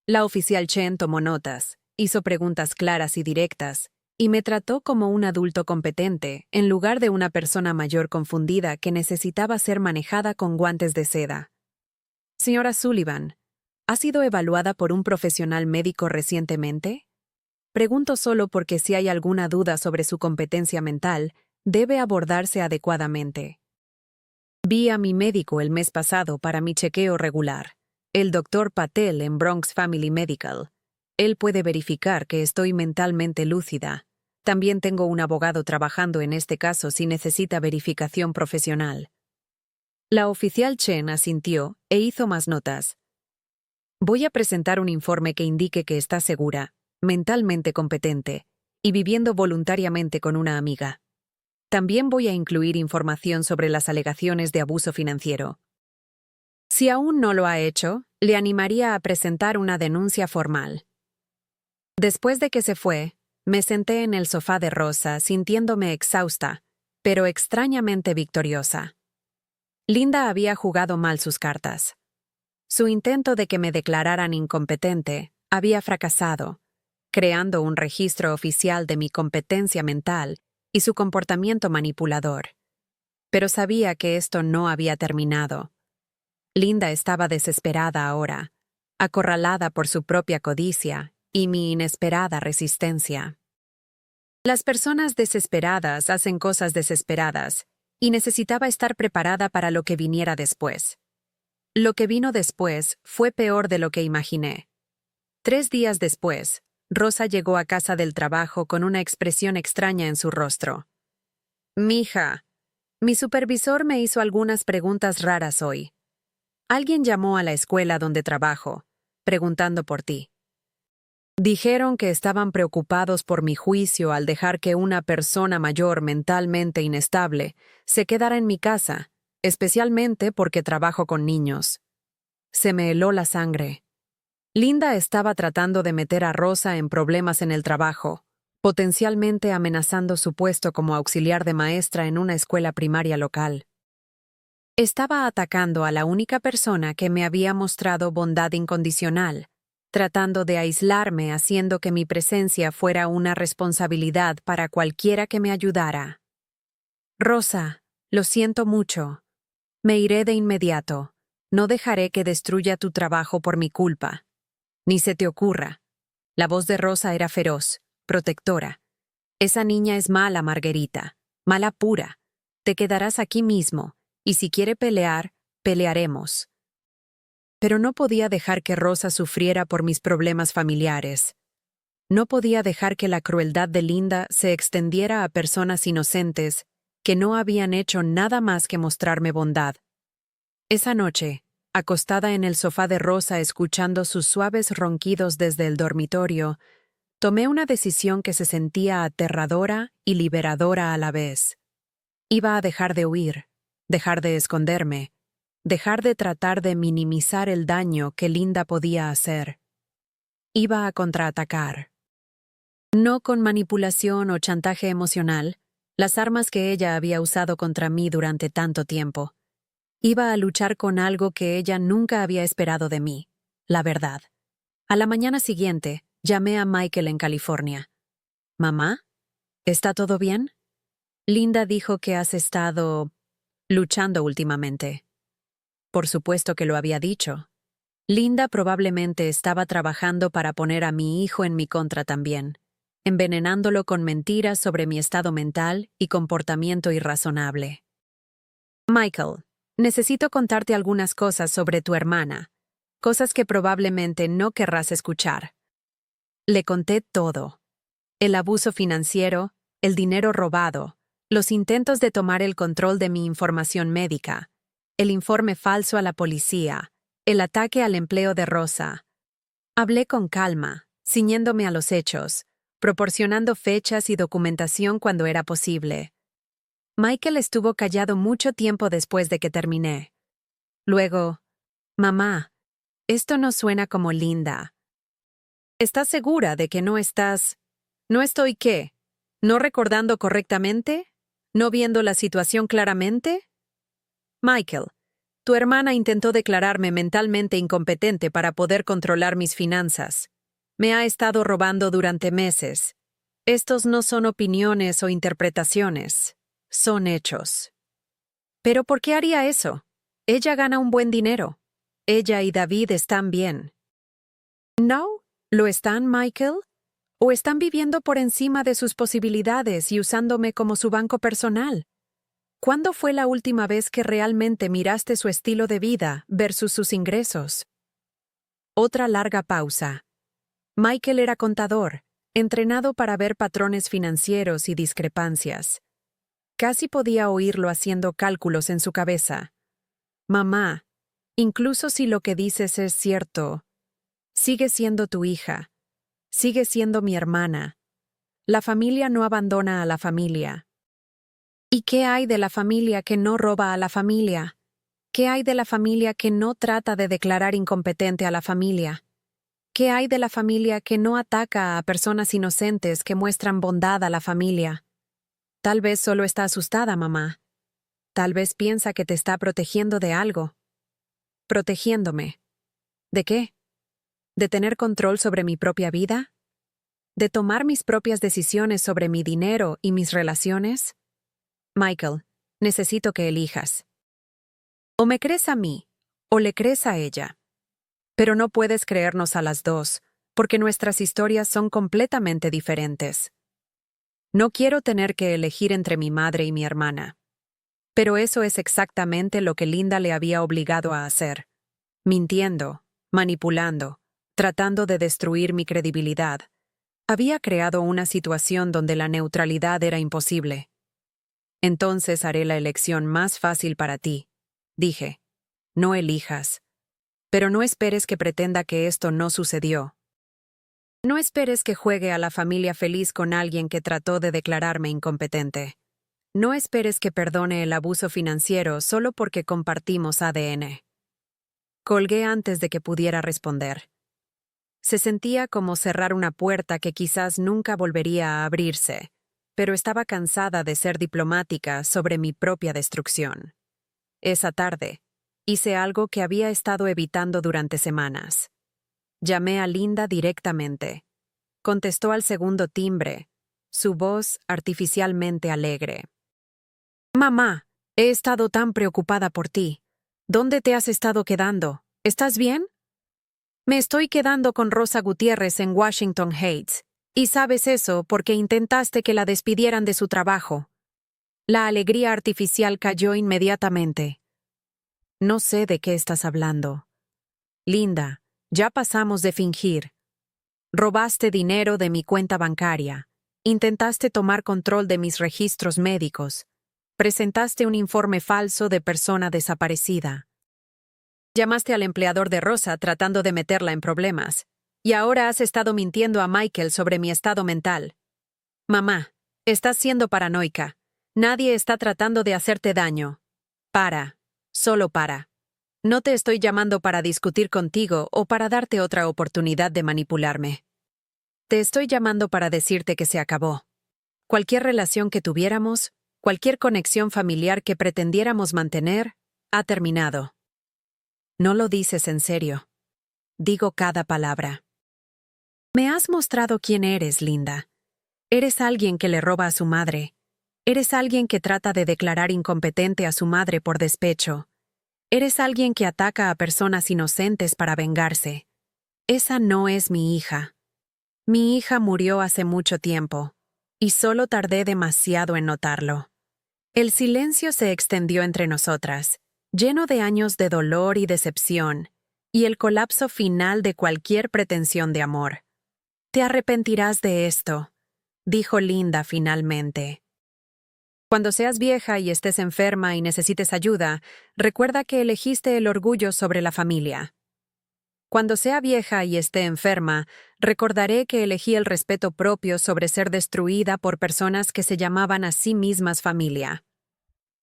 La oficial Chen tomó notas, hizo preguntas claras y directas, y me trató como un adulto competente, en lugar de una persona mayor confundida que necesitaba ser manejada con guantes de seda. Señora Sullivan, ¿ha sido evaluada por un profesional médico recientemente? Pregunto solo porque si hay alguna duda sobre su competencia mental, debe abordarse adecuadamente. Vi a mi médico el mes pasado para mi chequeo regular, el Dr. Patel en Bronx Family Medical. Él puede verificar que estoy mentalmente lúcida. También tengo un abogado trabajando en este caso si necesita verificación profesional. La oficial Chen asintió e hizo más notas. Voy a presentar un informe que indique que está segura, mentalmente competente, y viviendo voluntariamente con una amiga. También voy a incluir información sobre las alegaciones de abuso financiero. Si aún no lo ha hecho, le animaría a presentar una denuncia formal. Después de que se fue, me senté en el sofá de Rosa sintiéndome exhausta, pero extrañamente victoriosa. Linda había jugado mal sus cartas. Su intento de que me declararan incompetente había fracasado, creando un registro oficial de mi competencia mental y su comportamiento manipulador. Pero sabía que esto no había terminado. Linda estaba desesperada ahora, acorralada por su propia codicia y mi inesperada resistencia. Las personas desesperadas hacen cosas desesperadas, y necesitaba estar preparada para lo que viniera después. Lo que vino después fue peor de lo que imaginé. 3 días después, Rosa llegó a casa del trabajo con una expresión extraña en su rostro. «Mija, mi supervisor me hizo algunas preguntas raras hoy. Alguien llamó a la escuela donde trabajo, preguntando por ti. Dijeron que estaban preocupados por mi juicio al dejar que una persona mayor mentalmente inestable se quedara en mi casa, especialmente porque trabajo con niños». Se me heló la sangre. Linda estaba tratando de meter a Rosa en problemas en el trabajo, potencialmente amenazando su puesto como auxiliar de maestra en una escuela primaria local. Estaba atacando a la única persona que me había mostrado bondad incondicional, tratando de aislarme haciendo que mi presencia fuera una responsabilidad para cualquiera que me ayudara. «Rosa, lo siento mucho. Me iré de inmediato. No dejaré que destruya tu trabajo por mi culpa. Ni se te ocurra». La voz de Rosa era feroz, protectora. «Esa niña es mala, Margarita. Mala pura. Te quedarás aquí mismo, y si quiere pelear, pelearemos». Pero no podía dejar que Rosa sufriera por mis problemas familiares. No podía dejar que la crueldad de Linda se extendiera a personas inocentes que no habían hecho nada más que mostrarme bondad. Esa noche, acostada en el sofá de Rosa escuchando sus suaves ronquidos desde el dormitorio, tomé una decisión que se sentía aterradora y liberadora a la vez. Iba a dejar de huir, dejar de esconderme, dejar de tratar de minimizar el daño que Linda podía hacer. Iba a contraatacar. No con manipulación o chantaje emocional, las armas que ella había usado contra mí durante tanto tiempo. Iba a luchar con algo que ella nunca había esperado de mí, la verdad. A la mañana siguiente, llamé a Michael en California. «¿Mamá? ¿Está todo bien?» Linda dijo que has estado luchando últimamente. Por supuesto que lo había dicho. Linda probablemente estaba trabajando para poner a mi hijo en mi contra también, envenenándolo con mentiras sobre mi estado mental y comportamiento irrazonable. «Michael, necesito contarte algunas cosas sobre tu hermana, cosas que probablemente no querrás escuchar». Le conté todo. El abuso financiero, el dinero robado, los intentos de tomar el control de mi información médica, el informe falso a la policía, el ataque al empleo de Rosa. Hablé con calma, ciñéndome a los hechos, proporcionando fechas y documentación cuando era posible. Michael estuvo callado mucho tiempo después de que terminé. Luego, «Mamá, Esto no suena como Linda. ¿Estás segura de que no estás... ¿No estoy qué? ¿No recordando correctamente? ¿No viendo la situación claramente? Michael, tu hermana intentó declararme mentalmente incompetente para poder controlar mis finanzas. Me ha estado robando durante meses. Estos no son opiniones o interpretaciones, son hechos. ¿Pero por qué haría eso? Ella gana un buen dinero. Ella y David están bien. ¿No? ¿Lo están, Michael? ¿O están viviendo por encima de sus posibilidades y usándome como su banco personal? ¿Cuándo fue la última vez que realmente miraste su estilo de vida versus sus ingresos? Otra larga pausa. Michael era contador, entrenado para ver patrones financieros y discrepancias. Casi podía oírlo haciendo cálculos en su cabeza. Mamá, incluso si lo que dices es cierto, sigue siendo tu hija, sigue siendo mi hermana. La familia no abandona a la familia. ¿Y qué hay de la familia que no roba a la familia? ¿Qué hay de la familia que no trata de declarar incompetente a la familia? ¿Qué hay de la familia que no ataca a personas inocentes que muestran bondad a la familia? Tal vez solo está asustada, mamá. Tal vez piensa que te está protegiendo de algo. ¿Protegiéndome? ¿De qué? ¿De tener control sobre mi propia vida? ¿De tomar mis propias decisiones sobre mi dinero y mis relaciones? Michael, necesito que elijas. O me crees a mí, o le crees a ella. Pero no puedes creernos a las dos, porque nuestras historias son completamente diferentes. No quiero tener que elegir entre mi madre y mi hermana. Pero eso es exactamente lo que Linda le había obligado a hacer. Mintiendo, manipulando, tratando de destruir mi credibilidad. Había creado una situación donde la neutralidad era imposible. Entonces haré la elección más fácil para ti, dije. No elijas. Pero no esperes que pretenda que esto no sucedió. No esperes que juegue a la familia feliz con alguien que trató de declararme incompetente. No esperes que perdone el abuso financiero solo porque compartimos ADN. Colgué antes de que pudiera responder. Se sentía como cerrar una puerta que quizás nunca volvería a abrirse, pero estaba cansada de ser diplomática sobre mi propia destrucción. Esa tarde, hice algo que había estado evitando durante semanas. Llamé a Linda directamente. Contestó al segundo timbre, su voz artificialmente alegre. Mamá, he estado tan preocupada por ti. ¿Dónde te has estado quedando? ¿Estás bien? Me estoy quedando con Rosa Gutiérrez en Washington Heights. Y sabes eso porque intentaste que la despidieran de su trabajo. La alegría artificial cayó inmediatamente. No sé de qué estás hablando. Linda, ya pasamos de fingir. Robaste dinero de mi cuenta bancaria. Intentaste tomar control de mis registros médicos. Presentaste un informe falso de persona desaparecida. Llamaste al empleador de Rosa tratando de meterla en problemas. Y ahora has estado mintiendo a Michael sobre mi estado mental. Mamá, estás siendo paranoica. Nadie está tratando de hacerte daño. Para. Solo para. No te estoy llamando para discutir contigo o para darte otra oportunidad de manipularme. Te estoy llamando para decirte que se acabó. Cualquier relación que tuviéramos, cualquier conexión familiar que pretendiéramos mantener, ha terminado. No lo dices en serio. Digo cada palabra. Me has mostrado quién eres, Linda. Eres alguien que le roba a su madre. Eres alguien que trata de declarar incompetente a su madre por despecho. Eres alguien que ataca a personas inocentes para vengarse. Esa no es mi hija. Mi hija murió hace mucho tiempo, y solo tardé demasiado en notarlo. El silencio se extendió entre nosotras, lleno de años de dolor y decepción, y el colapso final de cualquier pretensión de amor. Te arrepentirás de esto, dijo Linda finalmente. Cuando seas vieja y estés enferma y necesites ayuda, recuerda que elegiste el orgullo sobre la familia. Cuando sea vieja y esté enferma, recordaré que elegí el respeto propio sobre ser destruida por personas que se llamaban a sí mismas familia.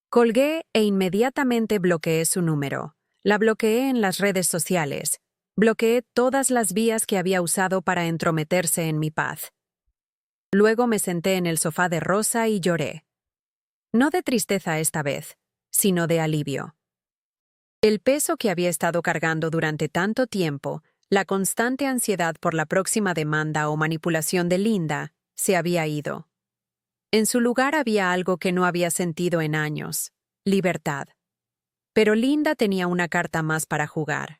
Colgué e inmediatamente bloqueé su número. La bloqueé en las redes sociales. Bloqueé todas las vías que había usado para entrometerse en mi paz. Luego me senté en el sofá de Rosa y lloré. No de tristeza esta vez, sino de alivio. El peso que había estado cargando durante tanto tiempo, la constante ansiedad por la próxima demanda o manipulación de Linda, se había ido. En su lugar había algo que no había sentido en años: libertad. Pero Linda tenía una carta más para jugar.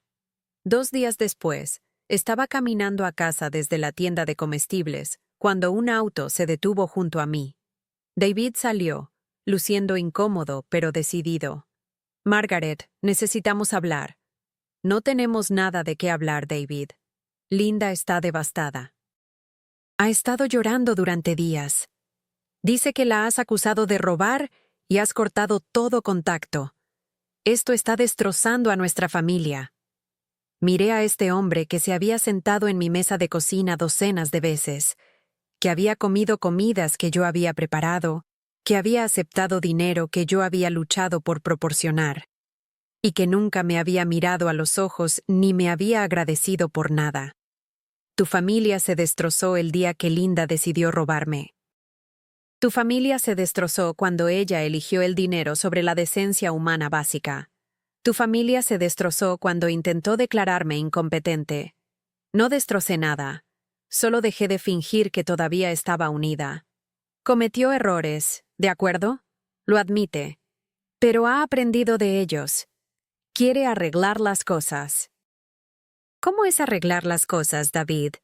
2 días después, estaba caminando a casa desde la tienda de comestibles cuando un auto se detuvo junto a mí. David salió, luciendo incómodo pero decidido. «Margaret, necesitamos hablar». «No tenemos nada de qué hablar, David. Linda está devastada. Ha estado llorando durante días. Dice que la has acusado de robar y has cortado todo contacto. Esto está destrozando a nuestra familia». Miré a este hombre que se había sentado en mi mesa de cocina docenas de veces, que había comido comidas que yo había preparado, que había aceptado dinero que yo había luchado por proporcionar, y que nunca me había mirado a los ojos ni me había agradecido por nada. Tu familia se destrozó el día que Linda decidió robarme. Tu familia se destrozó cuando ella eligió el dinero sobre la decencia humana básica. Tu familia se destrozó cuando intentó declararme incompetente. No destrocé nada. Solo dejé de fingir que todavía estaba unida. Cometió errores, ¿de acuerdo? Lo admite. Pero ha aprendido de ellos. Quiere arreglar las cosas. ¿Cómo es arreglar las cosas, David?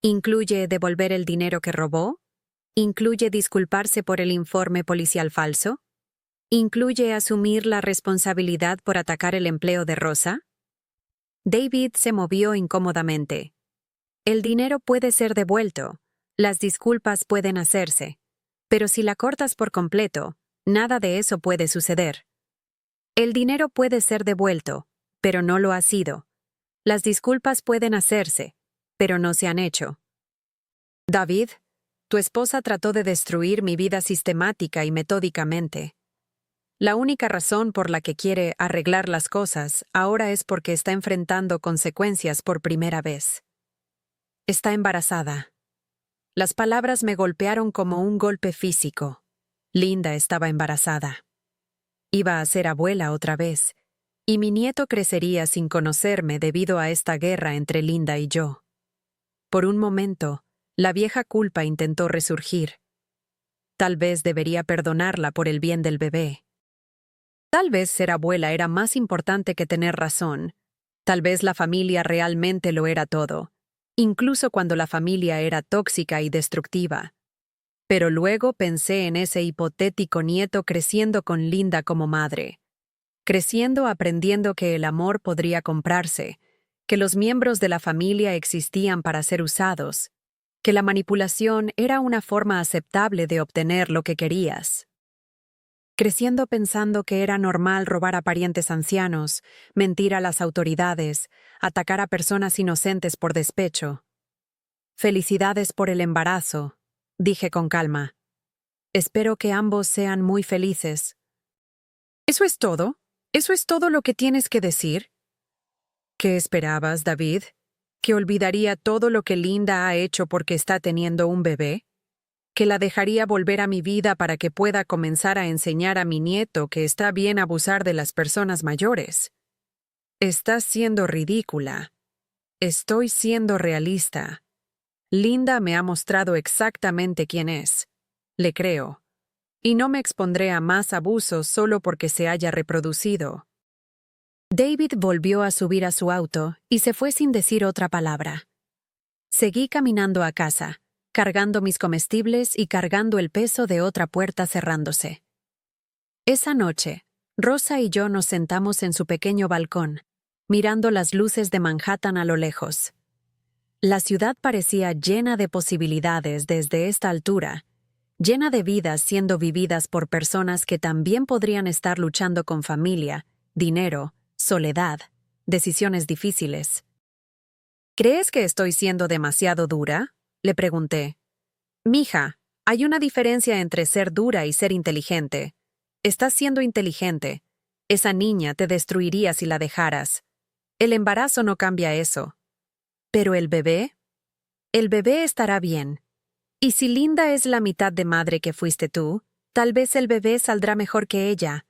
¿Incluye devolver el dinero que robó? ¿Incluye disculparse por el informe policial falso? ¿Incluye asumir la responsabilidad por atacar el empleo de Rosa? David se movió incómodamente. El dinero puede ser devuelto, las disculpas pueden hacerse, pero si la cortas por completo, nada de eso puede suceder. El dinero puede ser devuelto, pero no lo ha sido. Las disculpas pueden hacerse, pero no se han hecho. David, tu esposa trató de destruir mi vida sistemática y metódicamente. La única razón por la que quiere arreglar las cosas ahora es porque está enfrentando consecuencias por primera vez. Está embarazada. Las palabras me golpearon como un golpe físico. Linda estaba embarazada. Iba a ser abuela otra vez, y mi nieto crecería sin conocerme debido a esta guerra entre Linda y yo. Por un momento, la vieja culpa intentó resurgir. Tal vez debería perdonarla por el bien del bebé. Tal vez ser abuela era más importante que tener razón. Tal vez la familia realmente lo era todo, incluso cuando la familia era tóxica y destructiva. Pero luego pensé en ese hipotético nieto creciendo con Linda como madre. Creciendo aprendiendo que el amor podría comprarse, que los miembros de la familia existían para ser usados, que la manipulación era una forma aceptable de obtener lo que querías. Creciendo pensando que era normal robar a parientes ancianos, mentir a las autoridades, atacar a personas inocentes por despecho. Felicidades por el embarazo, dije con calma. Espero que ambos sean muy felices. ¿Eso es todo? ¿Eso es todo lo que tienes que decir? ¿Qué esperabas, David? ¿Que olvidaría todo lo que Linda ha hecho porque está teniendo un bebé? ¿Que la dejaría volver a mi vida para que pueda comenzar a enseñar a mi nieto que está bien abusar de las personas mayores? Estás siendo ridícula. Estoy siendo realista. Linda me ha mostrado exactamente quién es. Le creo. Y no me expondré a más abusos solo porque se haya reproducido. David volvió a subir a su auto y se fue sin decir otra palabra. Seguí caminando a casa, cargando mis comestibles y cargando el peso de otra puerta cerrándose. Esa noche, Rosa y yo nos sentamos en su pequeño balcón, mirando las luces de Manhattan a lo lejos. La ciudad parecía llena de posibilidades desde esta altura, llena de vidas siendo vividas por personas que también podrían estar luchando con familia, dinero, soledad, decisiones difíciles. ¿Crees que estoy siendo demasiado dura?, le pregunté. Mija, hay una diferencia entre ser dura y ser inteligente. Estás siendo inteligente. Esa niña te destruiría si la dejaras. El embarazo no cambia eso. ¿Pero el bebé? El bebé estará bien. Y si Linda es la mitad de madre que fuiste tú, tal vez el bebé saldrá mejor que ella.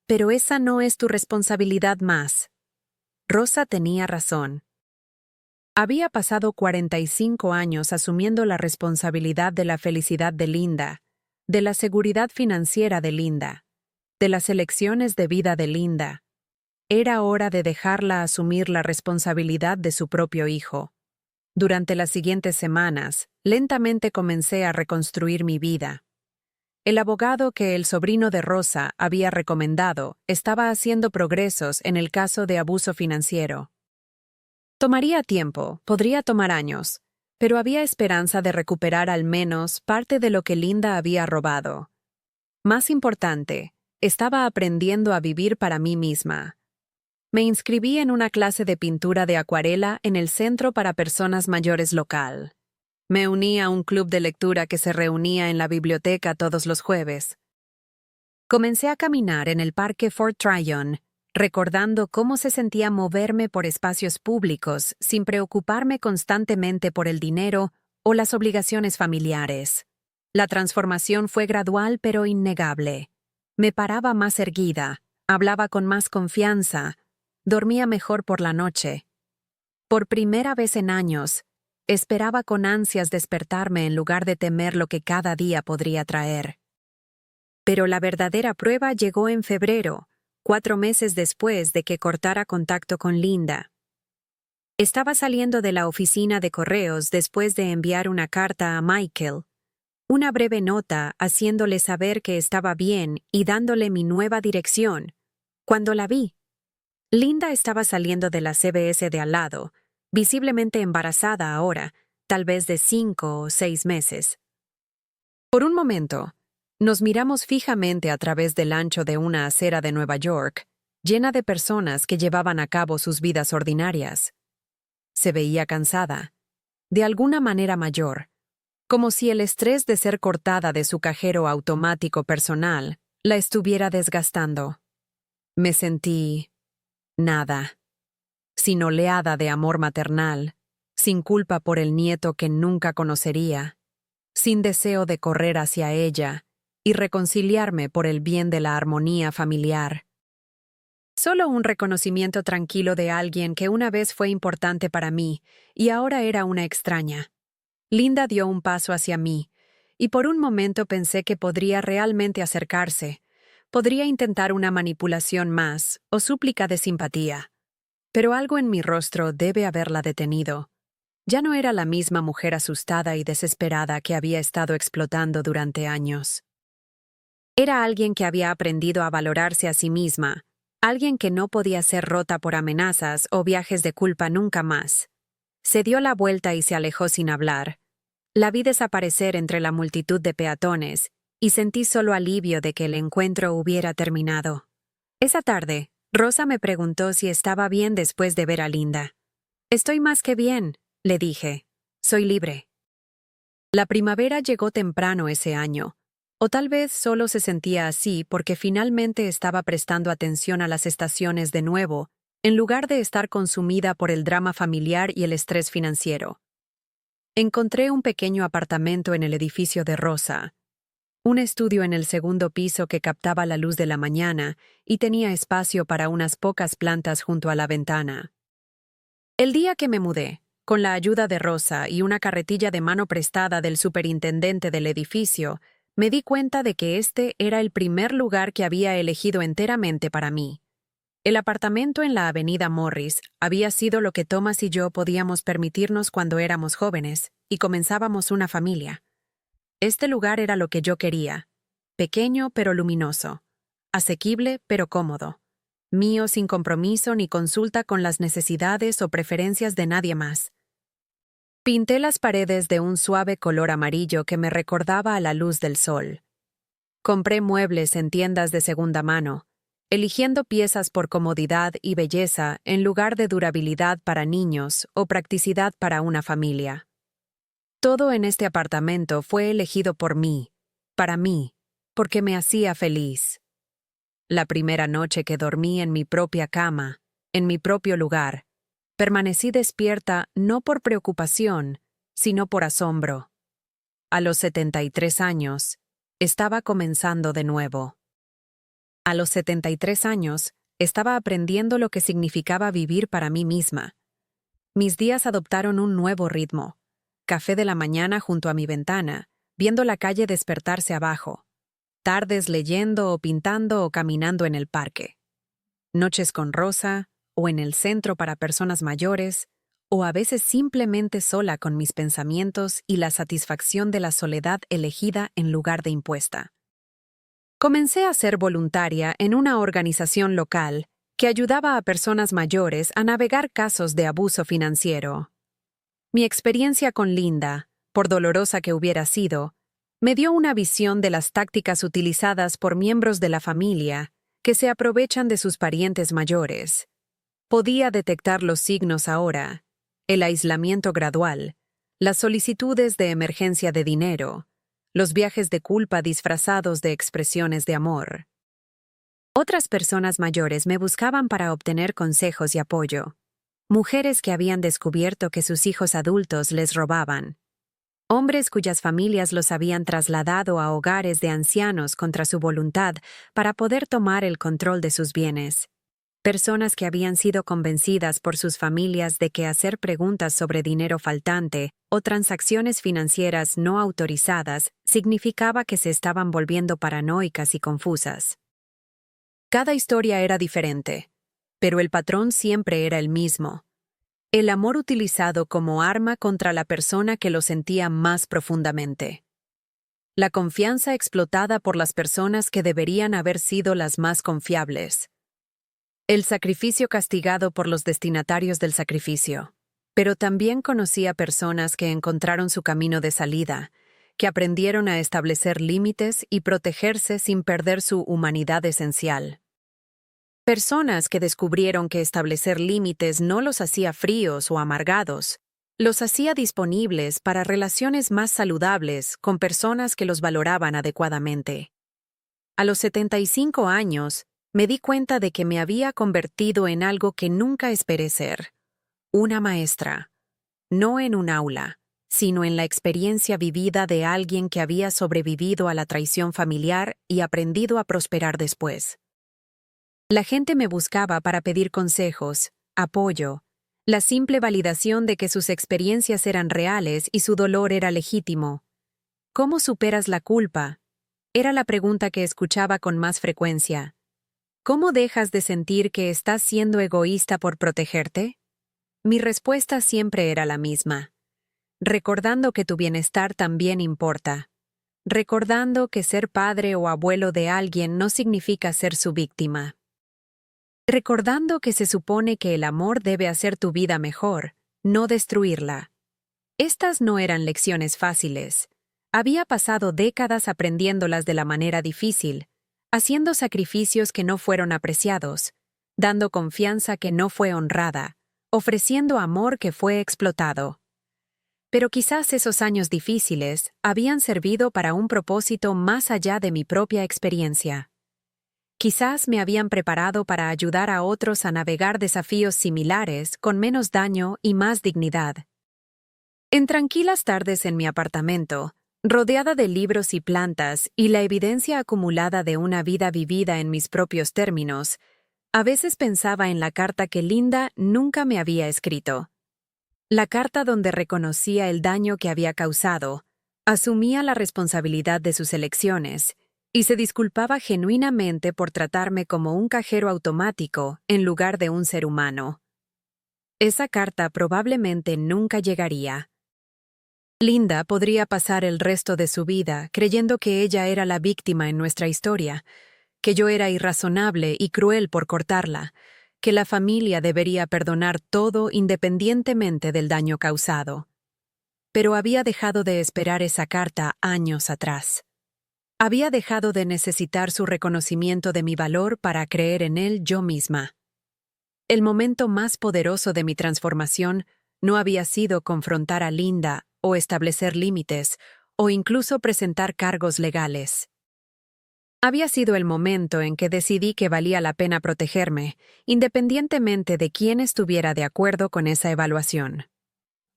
Pero esa no es tu responsabilidad más. Rosa tenía razón. Había pasado 45 años asumiendo la responsabilidad de la felicidad de Linda, de la seguridad financiera de Linda, de las elecciones de vida de Linda. Era hora de dejarla asumir la responsabilidad de su propio hijo. Durante las siguientes semanas, lentamente comencé a reconstruir mi vida. El abogado que el sobrino de Rosa había recomendado estaba haciendo progresos en el caso de abuso financiero. Tomaría tiempo, podría tomar años, pero había esperanza de recuperar al menos parte de lo que Linda había robado. Más importante, estaba aprendiendo a vivir para mí misma. Me inscribí en una clase de pintura de acuarela en el Centro para Personas Mayores local. Me uní a un club de lectura que se reunía en la biblioteca todos los jueves. Comencé a caminar en el Parque Fort Tryon, recordando cómo se sentía moverme por espacios públicos sin preocuparme constantemente por el dinero o las obligaciones familiares. La transformación fue gradual pero innegable. Me paraba más erguida, hablaba con más confianza, dormía mejor por la noche. Por primera vez en años, esperaba con ansias despertarme en lugar de temer lo que cada día podría traer. Pero la verdadera prueba llegó en febrero, 4 meses después de que cortara contacto con Linda. Estaba saliendo de la oficina de correos después de enviar una carta a Michael, una breve nota haciéndole saber que estaba bien y dándole mi nueva dirección, cuando la vi. Linda estaba saliendo de la CBS de al lado, visiblemente embarazada ahora, tal vez de 5 o 6 meses. Por un momento, nos miramos fijamente a través del ancho de una acera de Nueva York, llena de personas que llevaban a cabo sus vidas ordinarias. Se veía cansada, de alguna manera mayor, como si el estrés de ser cortada de su cajero automático personal la estuviera desgastando. Me sentí nada, sin oleada de amor maternal, sin culpa por el nieto que nunca conocería, sin deseo de correr hacia ella y reconciliarme por el bien de la armonía familiar. Solo un reconocimiento tranquilo de alguien que una vez fue importante para mí y ahora era una extraña. Linda dio un paso hacia mí, y por un momento pensé que podría realmente acercarse, podría intentar una manipulación más o súplica de simpatía. Pero algo en mi rostro debe haberla detenido. Ya no era la misma mujer asustada y desesperada que había estado explotando durante años. Era alguien que había aprendido a valorarse a sí misma, alguien que no podía ser rota por amenazas o viajes de culpa nunca más. Se dio la vuelta y se alejó sin hablar. La vi desaparecer entre la multitud de peatones y sentí solo alivio de que el encuentro hubiera terminado. Esa tarde, Rosa me preguntó si estaba bien después de ver a Linda. «Estoy más que bien», le dije. «Soy libre». La primavera llegó temprano ese año, o tal vez solo se sentía así porque finalmente estaba prestando atención a las estaciones de nuevo, en lugar de estar consumida por el drama familiar y el estrés financiero. Encontré un pequeño apartamento en el edificio de Rosa, un estudio en el segundo piso que captaba la luz de la mañana y tenía espacio para unas pocas plantas junto a la ventana. El día que me mudé, con la ayuda de Rosa y una carretilla de mano prestada del superintendente del edificio, me di cuenta de que este era el primer lugar que había elegido enteramente para mí. El apartamento en la avenida Morris había sido lo que Thomas y yo podíamos permitirnos cuando éramos jóvenes y comenzábamos una familia. Este lugar era lo que yo quería, pequeño pero luminoso, asequible pero cómodo, mío sin compromiso ni consulta con las necesidades o preferencias de nadie más. Pinté las paredes de un suave color amarillo que me recordaba a la luz del sol. Compré muebles en tiendas de segunda mano, eligiendo piezas por comodidad y belleza en lugar de durabilidad para niños o practicidad para una familia. Todo en este apartamento fue elegido por mí, para mí, porque me hacía feliz. La primera noche que dormí en mi propia cama, en mi propio lugar, Permanecí despierta no por preocupación, sino por asombro. A los 73 años, estaba comenzando de nuevo. A los 73 años, estaba aprendiendo lo que significaba vivir para mí misma. Mis días adoptaron un nuevo ritmo. Café de la mañana junto a mi ventana, viendo la calle despertarse abajo. Tardes leyendo o pintando o caminando en el parque. Noches con Rosa, o en el centro para personas mayores, o a veces simplemente sola con mis pensamientos y la satisfacción de la soledad elegida en lugar de impuesta. Comencé a ser voluntaria en una organización local que ayudaba a personas mayores a navegar casos de abuso financiero. Mi experiencia con Linda, por dolorosa que hubiera sido, me dio una visión de las tácticas utilizadas por miembros de la familia que se aprovechan de sus parientes mayores. Podía detectar los signos ahora: el aislamiento gradual, las solicitudes de emergencia de dinero, los viajes de culpa disfrazados de expresiones de amor. Otras personas mayores me buscaban para obtener consejos y apoyo. Mujeres que habían descubierto que sus hijos adultos les robaban. Hombres cuyas familias los habían trasladado a hogares de ancianos contra su voluntad para poder tomar el control de sus bienes. Personas que habían sido convencidas por sus familias de que hacer preguntas sobre dinero faltante o transacciones financieras no autorizadas significaba que se estaban volviendo paranoicas y confusas. Cada historia era diferente, pero el patrón siempre era el mismo: el amor utilizado como arma contra la persona que lo sentía más profundamente. La confianza explotada por las personas que deberían haber sido las más confiables. El sacrificio castigado por los destinatarios del sacrificio. Pero también conocí a personas que encontraron su camino de salida, que aprendieron a establecer límites y protegerse sin perder su humanidad esencial. Personas que descubrieron que establecer límites no los hacía fríos o amargados, los hacía disponibles para relaciones más saludables con personas que los valoraban adecuadamente. A los 75 años, me di cuenta de que me había convertido en algo que nunca esperé ser: una maestra. No en un aula, sino en la experiencia vivida de alguien que había sobrevivido a la traición familiar y aprendido a prosperar después. La gente me buscaba para pedir consejos, apoyo, la simple validación de que sus experiencias eran reales y su dolor era legítimo. ¿Cómo superas la culpa? Era la pregunta que escuchaba con más frecuencia. ¿Cómo dejas de sentir que estás siendo egoísta por protegerte? Mi respuesta siempre era la misma: recordando que tu bienestar también importa. Recordando que ser padre o abuelo de alguien no significa ser su víctima. Recordando que se supone que el amor debe hacer tu vida mejor, no destruirla. Estas no eran lecciones fáciles. Había pasado décadas aprendiéndolas de la manera difícil, haciendo sacrificios que no fueron apreciados, dando confianza que no fue honrada, ofreciendo amor que fue explotado. Pero quizás esos años difíciles habían servido para un propósito más allá de mi propia experiencia. Quizás me habían preparado para ayudar a otros a navegar desafíos similares con menos daño y más dignidad. En tranquilas tardes en mi apartamento, rodeada de libros y plantas y la evidencia acumulada de una vida vivida en mis propios términos, a veces pensaba en la carta que Linda nunca me había escrito. La carta donde reconocía el daño que había causado, asumía la responsabilidad de sus elecciones y se disculpaba genuinamente por tratarme como un cajero automático en lugar de un ser humano. Esa carta probablemente nunca llegaría. Linda podría pasar el resto de su vida creyendo que ella era la víctima en nuestra historia, que yo era irrazonable y cruel por cortarla, que la familia debería perdonar todo independientemente del daño causado. Pero había dejado de esperar esa carta años atrás. Había dejado de necesitar su reconocimiento de mi valor para creer en él yo misma. El momento más poderoso de mi transformación no había sido confrontar a Linda o establecer límites o incluso presentar cargos legales. Había sido el momento en que decidí que valía la pena protegerme, independientemente de quién estuviera de acuerdo con esa evaluación.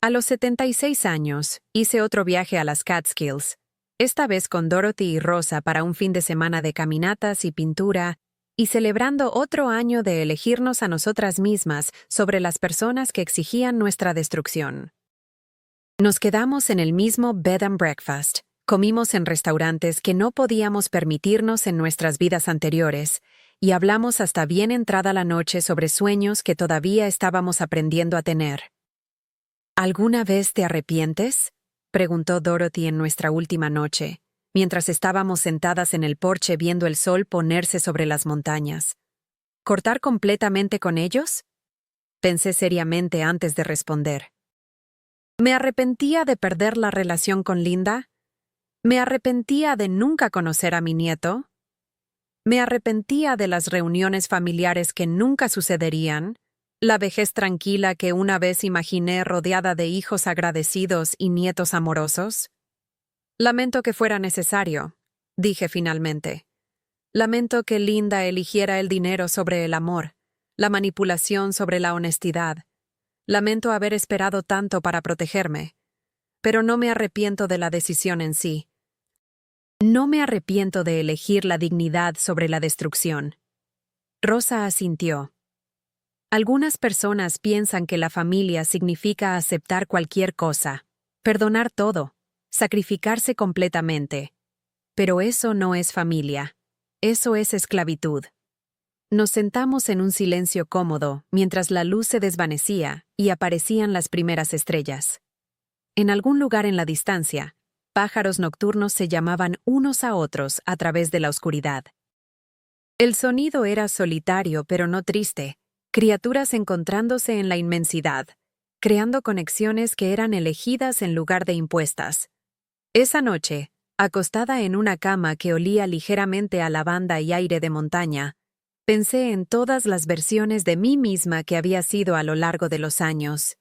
A los 76 años, hice otro viaje a las Catskills, esta vez con Dorothy y Rosa para un fin de semana de caminatas y pintura, y celebrando otro año de elegirnos a nosotras mismas sobre las personas que exigían nuestra destrucción. Nos quedamos en el mismo bed and breakfast, comimos en restaurantes que no podíamos permitirnos en nuestras vidas anteriores, y hablamos hasta bien entrada la noche sobre sueños que todavía estábamos aprendiendo a tener. ¿Alguna vez te arrepientes?, preguntó Dorothy en nuestra última noche, mientras estábamos sentadas en el porche viendo el sol ponerse sobre las montañas. ¿Cortar completamente con ellos? Pensé seriamente antes de responder. ¿Me arrepentía de perder la relación con Linda? ¿Me arrepentía de nunca conocer a mi nieto? ¿Me arrepentía de las reuniones familiares que nunca sucederían? ¿La vejez tranquila que una vez imaginé rodeada de hijos agradecidos y nietos amorosos? Lamento que fuera necesario, dije finalmente. Lamento que Linda eligiera el dinero sobre el amor, la manipulación sobre la honestidad. Lamento haber esperado tanto para protegerme, pero no me arrepiento de la decisión en sí. No me arrepiento de elegir la dignidad sobre la destrucción. Rosa asintió. Algunas personas piensan que la familia significa aceptar cualquier cosa, perdonar todo, sacrificarse completamente. Pero eso no es familia. Eso es esclavitud. Nos sentamos en un silencio cómodo mientras la luz se desvanecía y aparecían las primeras estrellas. En algún lugar en la distancia, pájaros nocturnos se llamaban unos a otros a través de la oscuridad. El sonido era solitario pero no triste, criaturas encontrándose en la inmensidad, creando conexiones que eran elegidas en lugar de impuestas. Esa noche, acostada en una cama que olía ligeramente a lavanda y aire de montaña, pensé en todas las versiones de mí misma que había sido a lo largo de los años.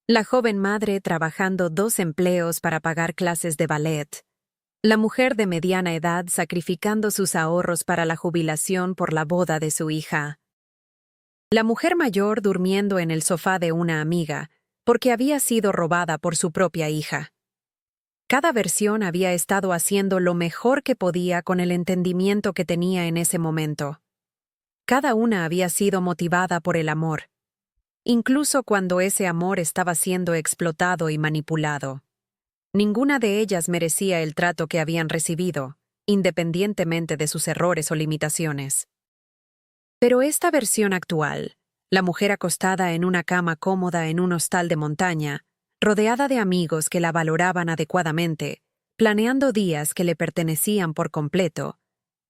La joven madre trabajando 2 empleos para pagar clases de ballet. La mujer de mediana edad sacrificando sus ahorros para la jubilación por la boda de su hija. La mujer mayor durmiendo en el sofá de una amiga, porque había sido robada por su propia hija. Cada versión había estado haciendo lo mejor que podía con el entendimiento que tenía en ese momento. Cada una había sido motivada por el amor, incluso cuando ese amor estaba siendo explotado y manipulado. Ninguna de ellas merecía el trato que habían recibido, independientemente de sus errores o limitaciones. Pero esta versión actual, la mujer acostada en una cama cómoda en un hostal de montaña, rodeada de amigos que la valoraban adecuadamente, planeando días que le pertenecían por completo,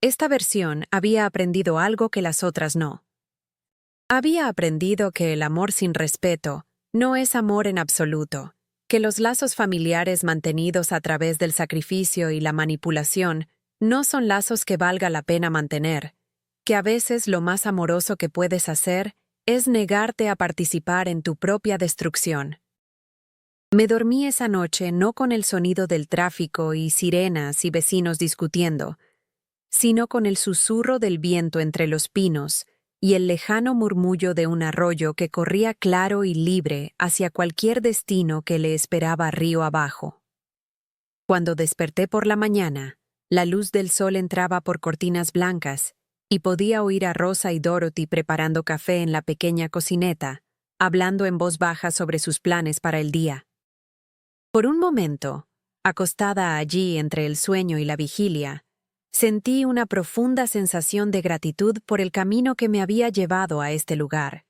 esta versión había aprendido algo que las otras no. Había aprendido que el amor sin respeto no es amor en absoluto, que los lazos familiares mantenidos a través del sacrificio y la manipulación no son lazos que valga la pena mantener, que a veces lo más amoroso que puedes hacer es negarte a participar en tu propia destrucción. Me dormí esa noche no con el sonido del tráfico y sirenas y vecinos discutiendo, sino con el susurro del viento entre los pinos y el lejano murmullo de un arroyo que corría claro y libre hacia cualquier destino que le esperaba río abajo. Cuando desperté por la mañana, la luz del sol entraba por cortinas blancas y podía oír a Rosa y Dorothy preparando café en la pequeña cocineta, hablando en voz baja sobre sus planes para el día. Por un momento, acostada allí entre el sueño y la vigilia, sentí una profunda sensación de gratitud por el camino que me había llevado a este lugar.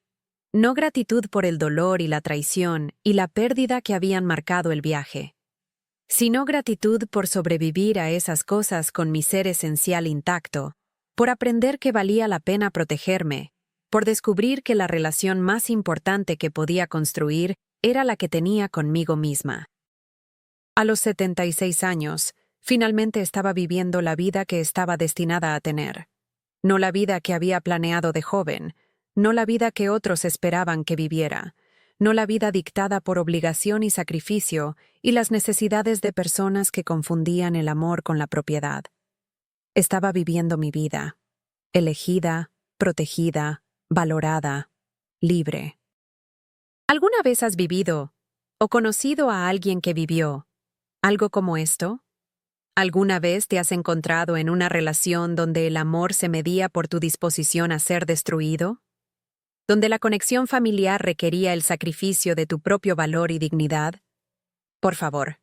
No gratitud por el dolor y la traición y la pérdida que habían marcado el viaje, sino gratitud por sobrevivir a esas cosas con mi ser esencial intacto, por aprender que valía la pena protegerme, por descubrir que la relación más importante que podía construir era la que tenía conmigo misma. A los 76 años, finalmente estaba viviendo la vida que estaba destinada a tener. No la vida que había planeado de joven, no la vida que otros esperaban que viviera, no la vida dictada por obligación y sacrificio y las necesidades de personas que confundían el amor con la propiedad. Estaba viviendo mi vida, elegida, protegida, valorada, libre. ¿Alguna vez has vivido o conocido a alguien que vivió algo como esto? ¿Alguna vez te has encontrado en una relación donde el amor se medía por tu disposición a ser destruido? ¿Donde la conexión familiar requería el sacrificio de tu propio valor y dignidad? Por favor,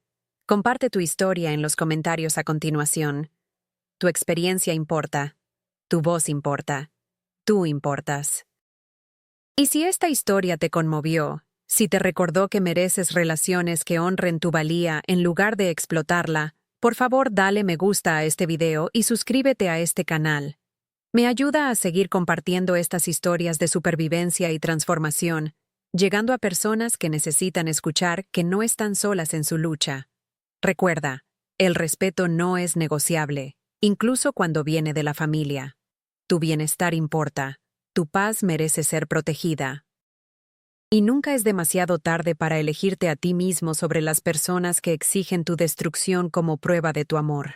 comparte tu historia en los comentarios a continuación. Tu experiencia importa, tu voz importa, tú importas. Y si esta historia te conmovió, si te recordó que mereces relaciones que honren tu valía en lugar de explotarla, por favor dale me gusta a este video y suscríbete a este canal. Me ayuda a seguir compartiendo estas historias de supervivencia y transformación, llegando a personas que necesitan escuchar que no están solas en su lucha. Recuerda, el respeto no es negociable, incluso cuando viene de la familia. Tu bienestar importa, tu paz merece ser protegida. Y nunca es demasiado tarde para elegirte a ti mismo sobre las personas que exigen tu destrucción como prueba de tu amor.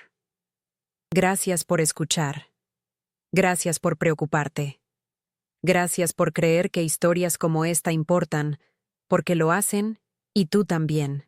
Gracias por escuchar. Gracias por preocuparte. Gracias por creer que historias como esta importan, porque lo hacen, y tú también.